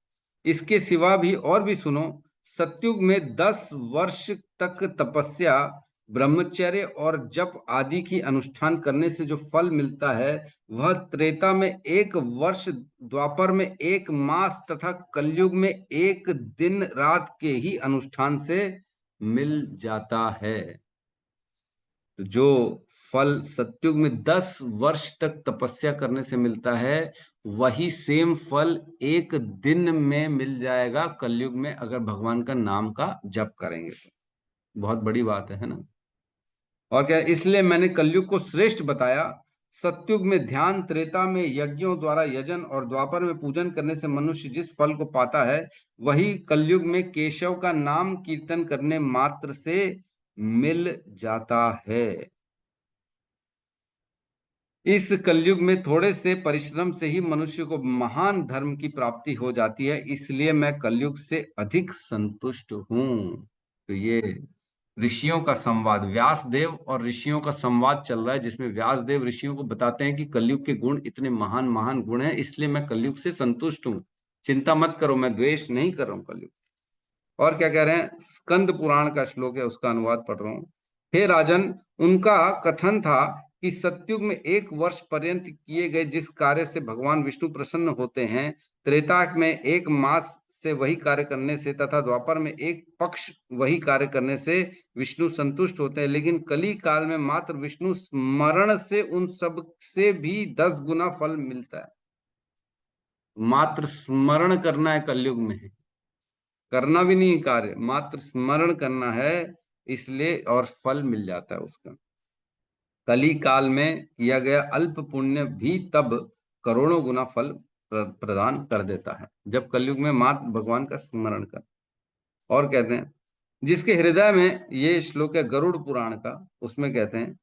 इसके सिवा भी और भी सुनो, सतयुग में 10 वर्ष तक तपस्या, ब्रह्मचर्य और जप आदि की अनुष्ठान करने से जो फल मिलता है, वह त्रेता में 1 वर्ष, द्वापर में 1 मास तथा कलयुग में 1 दिन रात के ही अनुष्ठान से मिल जाता है। तो जो फल सतयुग में 10 वर्ष तक तपस्या करने से मिलता है, वही सेम फल 1 दिन में मिल जाएगा कलयुग में, अगर भगवान का नाम का जप करेंगे तो। बहुत बड़ी बात है ना। और क्या, इसलिए मैंने कलयुग को श्रेष्ठ बताया। सतयुग में ध्यान, त्रेता में यज्ञों द्वारा यजन और द्वापर में पूजन करने से मनुष्य जिस फल को पाता है, वही कलयुग में केशव का नाम कीर्तन करने मात्र से मिल जाता है। इस कलयुग में थोड़े से परिश्रम से ही मनुष्य को महान धर्म की प्राप्ति हो जाती है, इसलिए मैं कलयुग से अधिक संतुष्ट हूं। तो ये ऋषियों का संवाद, व्यास देव और ऋषियों का संवाद चल रहा है, जिसमें व्यास देव ऋषियों को बताते हैं कि कलयुग के गुण इतने महान महान गुण हैं, इसलिए मैं कलयुग से संतुष्ट हूं। चिंता मत करो, मैं द्वेष नहीं कर रहा हूं कलयुग। और क्या कह रहे हैं, स्कंद पुराण का श्लोक है, उसका अनुवाद पढ़ रहा हूं। हे राजन, उनका कथन था कि सतयुग में 1 वर्ष पर्यंत किए गए जिस कार्य से भगवान विष्णु प्रसन्न होते हैं, त्रेता में 1 मास से वही कार्य करने से, तथा द्वापर में 1 पक्ष वही कार्य करने से विष्णु संतुष्ट होते हैं। लेकिन कली काल में मात्र विष्णु स्मरण से उन सब से भी 10 गुना फल मिलता है। मात्र स्मरण करना है कलयुग में, है करना भी नहीं कार्य, मात्र स्मरण करना है, इसलिए और फल मिल जाता है उसका। कली काल में किया गया अल्प पुण्य भी तब करोड़ों गुना फल प्रदान कर देता है, जब कलयुग में मात्र भगवान का स्मरण कर। और कहते हैं, जिसके हृदय में, ये श्लोक है गरुड़ पुराण का, उसमें कहते हैं,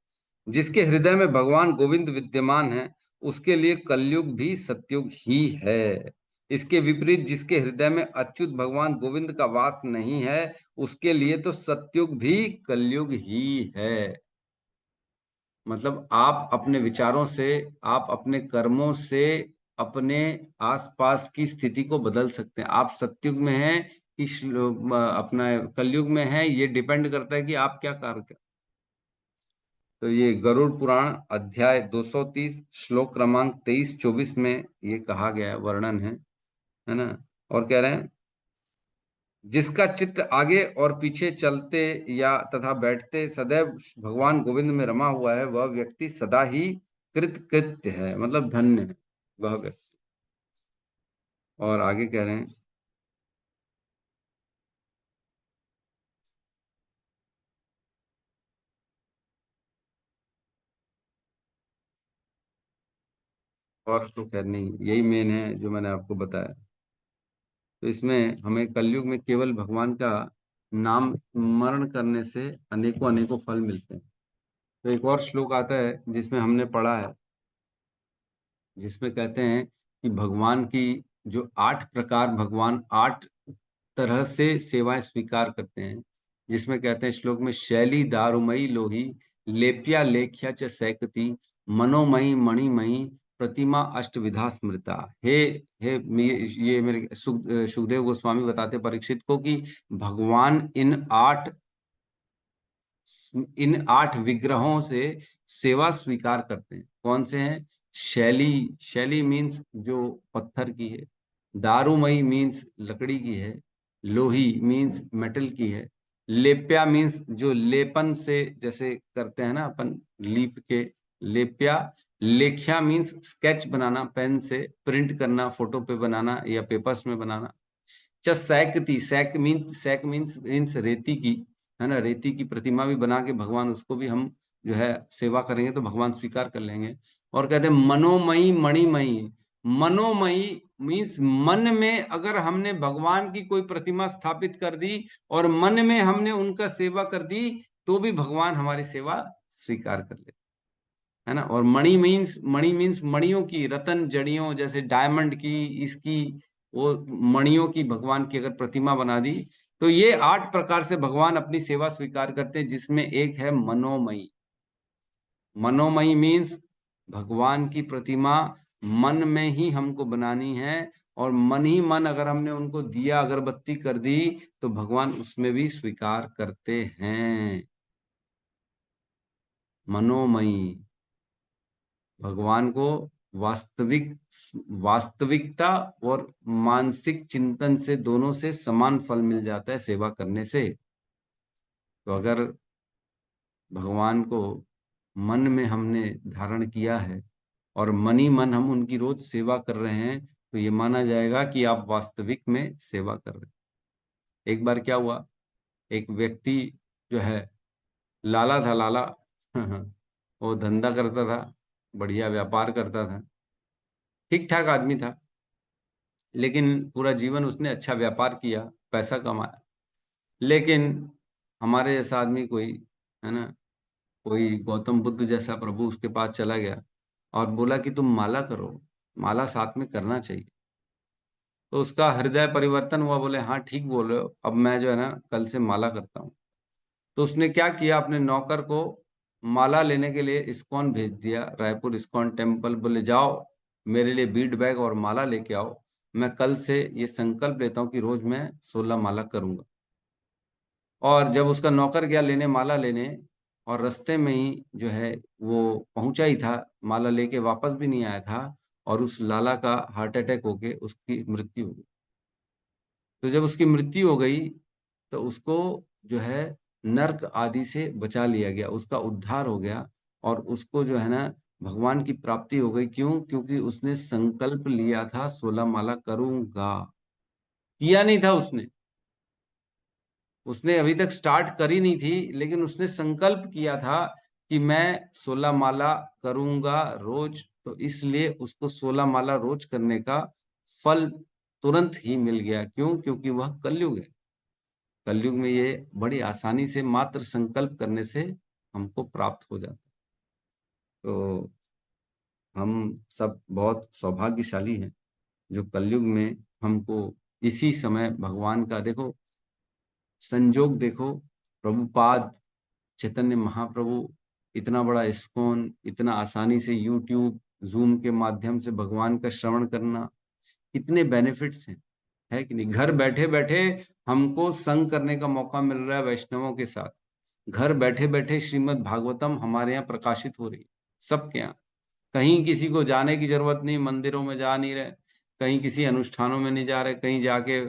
जिसके हृदय में भगवान गोविंद विद्यमान है, उसके लिए कलयुग भी सतयुग ही है। इसके विपरीत जिसके हृदय में अच्युत भगवान गोविंद का वास नहीं है, उसके लिए तो सतयुग भी कलयुग ही है। मतलब आप अपने विचारों से, आप अपने कर्मों से अपने आसपास की स्थिति को बदल सकते हैं। आप सतयुग में हैं कि अपना कलयुग में हैं, ये डिपेंड करता है कि आप क्या कार्य करें। तो ये गरुड़ पुराण अध्याय 230 श्लोक क्रमांक 23-24 में ये कहा गया है, वर्णन है ना। और कह रहे हैं, जिसका चित्त आगे और पीछे चलते या तथा बैठते सदैव भगवान गोविंद में रमा हुआ है, वह व्यक्ति सदा ही कृतकृत्य है, मतलब धन्य है वह व्यक्ति। और आगे कह रहे हैं, और तो खैर नहीं, यही मेन है जो मैंने आपको बताया। तो इसमें हमें कलयुग में केवल भगवान का नाम स्मरण करने से अनेकों अनेकों फल मिलते हैं। तो एक और श्लोक आता है जिसमें हमने पढ़ा है, जिसमें कहते हैं कि भगवान की जो 8 प्रकार, भगवान 8 तरह से सेवाएं स्वीकार करते हैं, जिसमें कहते हैं श्लोक में, शैली दारुमयी लोही लेप्या लेख्या च सैकती मनोमयी मणिमयी प्रतिमा अष्टविधा स्मृता। ये मेरे सुखदेव गोस्वामी बताते परीक्षित को कि भगवान इन 8 विग्रहों से सेवा स्वीकार करते हैं। कौन से हैं? शैली मीन्स जो पत्थर की है, दारुमयी मीन्स लकड़ी की है, लोही मीन्स मेटल की है, लेप्या मीन्स जो लेपन से जैसे करते हैं ना अपन लीप के, लेप्या। लेख्या मीन्स स्केच बनाना, पेन से प्रिंट करना, फोटो पे बनाना या पेपर्स में बनाना। सैक मीन्स रेती की, है ना, रेती की प्रतिमा भी बना के भगवान, उसको भी हम जो है सेवा करेंगे तो भगवान स्वीकार कर लेंगे। और कहते हैं मनोमयी मणिमयी। मनोमयी मीन्स मन में अगर हमने भगवान की कोई प्रतिमा स्थापित कर दी और मन में हमने उनका सेवा कर दी तो भी भगवान हमारी सेवा स्वीकार कर लेते, है ना। और मणि मीन्स मणियों की, रतन जड़ियों जैसे डायमंड की, इसकी, वो मणियों की भगवान की अगर प्रतिमा बना दी तो ये 8 प्रकार से भगवान अपनी सेवा स्वीकार करते हैं, जिसमें एक है मनोमयी। मनोमयी मीन्स भगवान की प्रतिमा मन में ही हमको बनानी है, और मन ही मन अगर हमने उनको दिया अगरबत्ती कर दी तो भगवान उसमें भी स्वीकार करते हैं। मनोमयी भगवान को वास्तविकता और मानसिक चिंतन से, दोनों से समान फल मिल जाता है सेवा करने से। तो अगर भगवान को मन में हमने धारण किया है और मन ही मन हम उनकी रोज सेवा कर रहे हैं तो ये माना जाएगा कि आप वास्तविक में सेवा कर रहे हैं। एक बार क्या हुआ, एक व्यक्ति जो है लाला था, लाला वो धंधा करता था, बढ़िया व्यापार करता था, ठीक ठाक आदमी था, लेकिन पूरा जीवन उसने अच्छा व्यापार किया, पैसा कमाया। लेकिन हमारे जैसा आदमी कोई, है ना, कोई गौतम बुद्ध जैसा प्रभु उसके पास चला गया और बोला कि तुम माला करो, माला साथ में करना चाहिए। तो उसका हृदय परिवर्तन हुआ, बोले हाँ ठीक बोल रहे हो, अब मैं जो है ना कल से माला करता हूँ। तो उसने क्या किया, अपने नौकर को माला लेने के लिए इस्कॉन भेज दिया, रायपुर इस्कॉन टेम्पल। बोले जाओ मेरे लिए बीड बैग और माला लेके आओ, मैं कल से ये संकल्प लेता हूँ कि रोज मैं 16 माला करूंगा। और जब उसका नौकर गया लेने, माला लेने, और रास्ते में ही जो है वो पहुंचा ही था, माला लेके वापस भी नहीं आया था, और उस लाला का हार्ट अटैक होके उसकी मृत्यु हो गई। तो जब उसकी मृत्यु हो गई तो उसको जो है नर्क आदि से बचा लिया गया, उसका उद्धार हो गया, और उसको जो है ना भगवान की प्राप्ति हो गई। क्यों? क्योंकि उसने संकल्प लिया था 16 माला करूंगा। किया नहीं था उसने, उसने अभी तक स्टार्ट करी नहीं थी, लेकिन उसने संकल्प किया था कि मैं 16 माला करूंगा रोज। तो इसलिए उसको 16 माला रोज करने का फल तुरंत ही मिल गया। क्यों? क्योंकि वह कलयुग है। कलयुग में ये बड़ी आसानी से मात्र संकल्प करने से हमको प्राप्त हो जाता है। तो हम सब बहुत सौभाग्यशाली हैं जो कलयुग में हमको इसी समय भगवान का, देखो संजोग, देखो प्रभुपाद चैतन्य महाप्रभु, इतना बड़ा इस्कॉन, इतना आसानी से यूट्यूब जूम के माध्यम से भगवान का श्रवण करना, कितने बेनिफिट्स हैं, है कि नहीं। घर बैठे बैठे हमको संग करने का मौका मिल रहा है वैष्णवों के साथ। घर बैठे बैठे श्रीमद् भागवतम हमारे यहाँ प्रकाशित हो रही है सबके यहाँ। कहीं किसी को जाने की जरूरत नहीं, मंदिरों में जा नहीं रहे, कहीं किसी अनुष्ठानों में नहीं जा रहे, कहीं जाके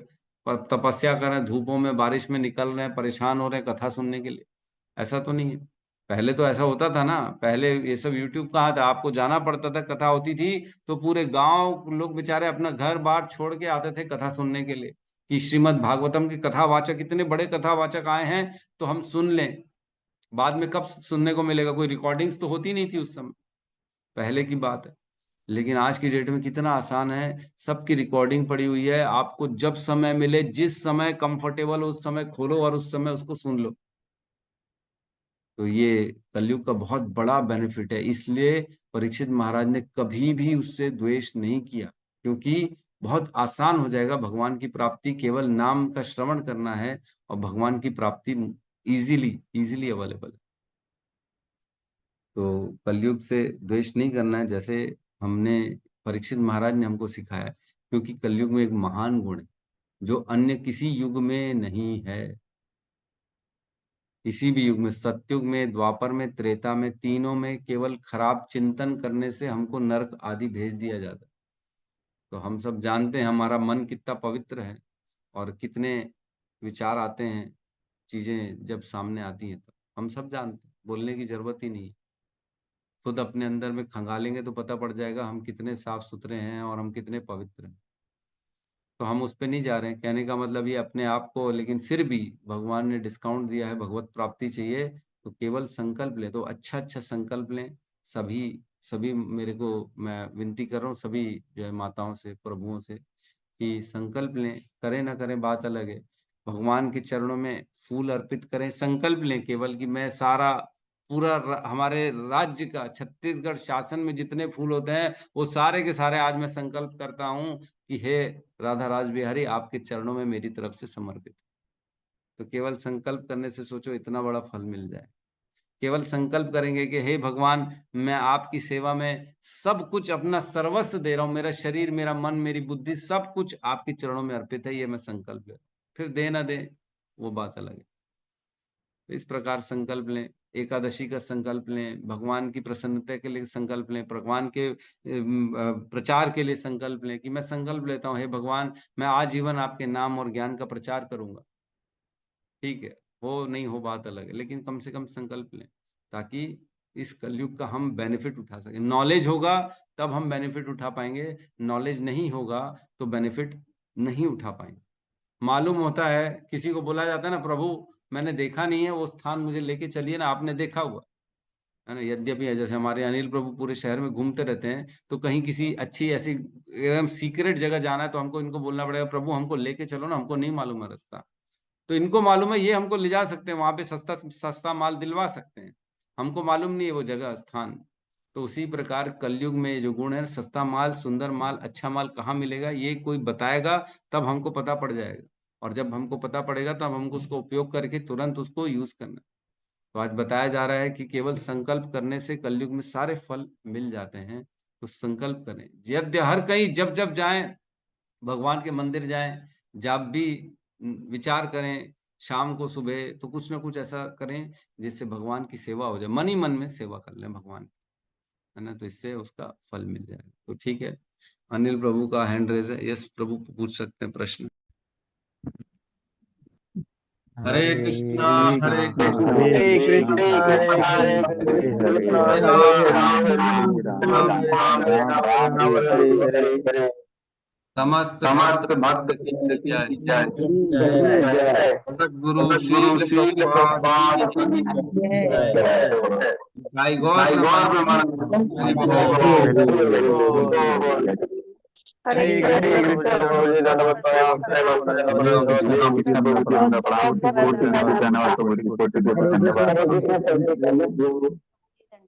तपस्या कर रहे हैं, धूपों में बारिश में निकल रहे हैं, परेशान हो रहे हैं कथा सुनने के लिए। ऐसा तो नहीं है। पहले तो ऐसा होता था ना, पहले ये सब यूट्यूब कहाँ था, आपको जाना पड़ता था, कथा होती थी तो पूरे गांव लोग बेचारे अपना घर बार छोड़ के आते थे कथा सुनने के लिए, कि श्रीमद् भागवतम के कथावाचक, इतने बड़े कथावाचक आए हैं तो हम सुन लें। बाद में कब सुनने को मिलेगा, कोई रिकॉर्डिंग्स तो होती नहीं थी उस समय, पहले की बात है। लेकिन आज की डेट में कितना आसान है, सबकी रिकॉर्डिंग पड़ी हुई है, आपको जब समय मिले, जिस समय कंफर्टेबल हो उस समय खोलो और उस समय उसको सुन लो। तो ये कलयुग का बहुत बड़ा बेनिफिट है, इसलिए परीक्षित महाराज ने कभी भी उससे द्वेष नहीं किया, क्योंकि बहुत आसान हो जाएगा भगवान की प्राप्ति, केवल नाम का श्रवण करना है और भगवान की प्राप्ति इजीली अवेलेबल है। तो कलयुग से द्वेष नहीं करना है, जैसे हमने परीक्षित महाराज ने हमको सिखाया, क्योंकि कलयुग में एक महान गुण है जो अन्य किसी युग में नहीं है। किसी भी युग में, सतयुग में, द्वापर में, त्रेता में, तीनों में केवल खराब चिंतन करने से हमको नरक आदि भेज दिया जाता है। तो हम सब जानते हैं हमारा मन कितना पवित्र है और कितने विचार आते हैं, चीजें जब सामने आती हैं तो हम सब जानते हैं, बोलने की जरूरत ही नहीं है। खुद अपने अंदर में खंगालेंगे तो पता पड़ जाएगा हम कितने साफ सुथरे हैं और हम कितने पवित्र हैं। तो हम उस पे नहीं जा रहे हैं, कहने का मतलब ये अपने आप को, लेकिन फिर भी भगवान ने डिस्काउंट दिया है, भगवत प्राप्ति चाहिए तो केवल संकल्प लें, तो अच्छा संकल्प लें। सभी मेरे को, मैं विनती कर रहा हूँ सभी जो है माताओं से, प्रभुओं से, कि संकल्प लें, करें ना करें बात अलग है, भगवान के चरणों में फूल अर्पित करें, संकल्प लें केवल कि मैं सारा पूरा हमारे राज्य का, छत्तीसगढ़ शासन में जितने फूल होते हैं वो सारे के सारे आज मैं संकल्प करता हूँ कि हे राधा राज बिहारी आपके चरणों में मेरी तरफ से समर्पित। तो केवल संकल्प करने से सोचो इतना बड़ा फल मिल जाए। केवल संकल्प करेंगे कि हे भगवान मैं आपकी सेवा में सब कुछ अपना सर्वस्व दे रहा हूँ, मेरा शरीर, मेरा मन, मेरी बुद्धि, सब कुछ आपके चरणों में अर्पित है, ये मैं संकल्प ले। फिर दे ना दे वो बात अलग है। तो इस प्रकार संकल्प लें, एकादशी का संकल्प लें, भगवान की प्रसन्नता के लिए संकल्प लें, भगवान के प्रचार के लिए संकल्प लें कि मैं संकल्प लेता हूँ हे भगवान मैं आजीवन आपके नाम और ज्ञान का प्रचार करूंगा। ठीक है, वो नहीं हो बात अलग है, लेकिन कम से कम संकल्प लें ताकि इस कलयुग का हम बेनिफिट उठा सकें। नॉलेज होगा तब हम बेनिफिट उठा पाएंगे, नॉलेज नहीं होगा तो बेनिफिट नहीं उठा पाएंगे। मालूम होता है, किसी को बोला जाता है ना प्रभु मैंने देखा नहीं है वो स्थान, मुझे लेके चलिए ना, आपने देखा हुआ है ना। यद्यपि जैसे हमारे अनिल प्रभु पूरे शहर में घूमते रहते हैं, तो कहीं किसी अच्छी ऐसी एकदम सीक्रेट जगह जाना है तो हमको इनको बोलना पड़ेगा प्रभु हमको लेके चलो ना, हमको नहीं मालूम है रास्ता। तो इनको मालूम है, ये हमको ले जा सकते हैं, वहां पे सस्ता माल दिलवा सकते हैं, हमको मालूम नहीं है वो जगह स्थान। तो उसी प्रकार कलयुग में जो गुण है, सस्ता माल, सुंदर माल, अच्छा माल कहाँ मिलेगा ये कोई बताएगा तब हमको पता पड़ जाएगा, और जब हमको पता पड़ेगा तब हमको उसको उपयोग करके तुरंत उसको यूज करना। तो आज बताया जा रहा है कि केवल संकल्प करने से कलयुग में सारे फल मिल जाते हैं। तो संकल्प करें, यद्य हर कहीं जब जब जाएं, भगवान के मंदिर जाएं, जब भी विचार करें, शाम को सुबह तो कुछ ना कुछ ऐसा करें जिससे भगवान की सेवा हो जाए, मन ही मन में सेवा कर लें भगवान, है ना, तो इससे उसका फल मिल जाएगा। तो ठीक है, अनिल प्रभु का हैंड रेज है, यस प्रभु पूछ सकते हैं प्रश्न। हरे कृष्णा हरे कृष्णा हरे कृष्णा हरे कृष्णा हरे हरे समस्त भक्त की जय। गुरु श्री भाई गौर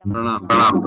प्रणाम।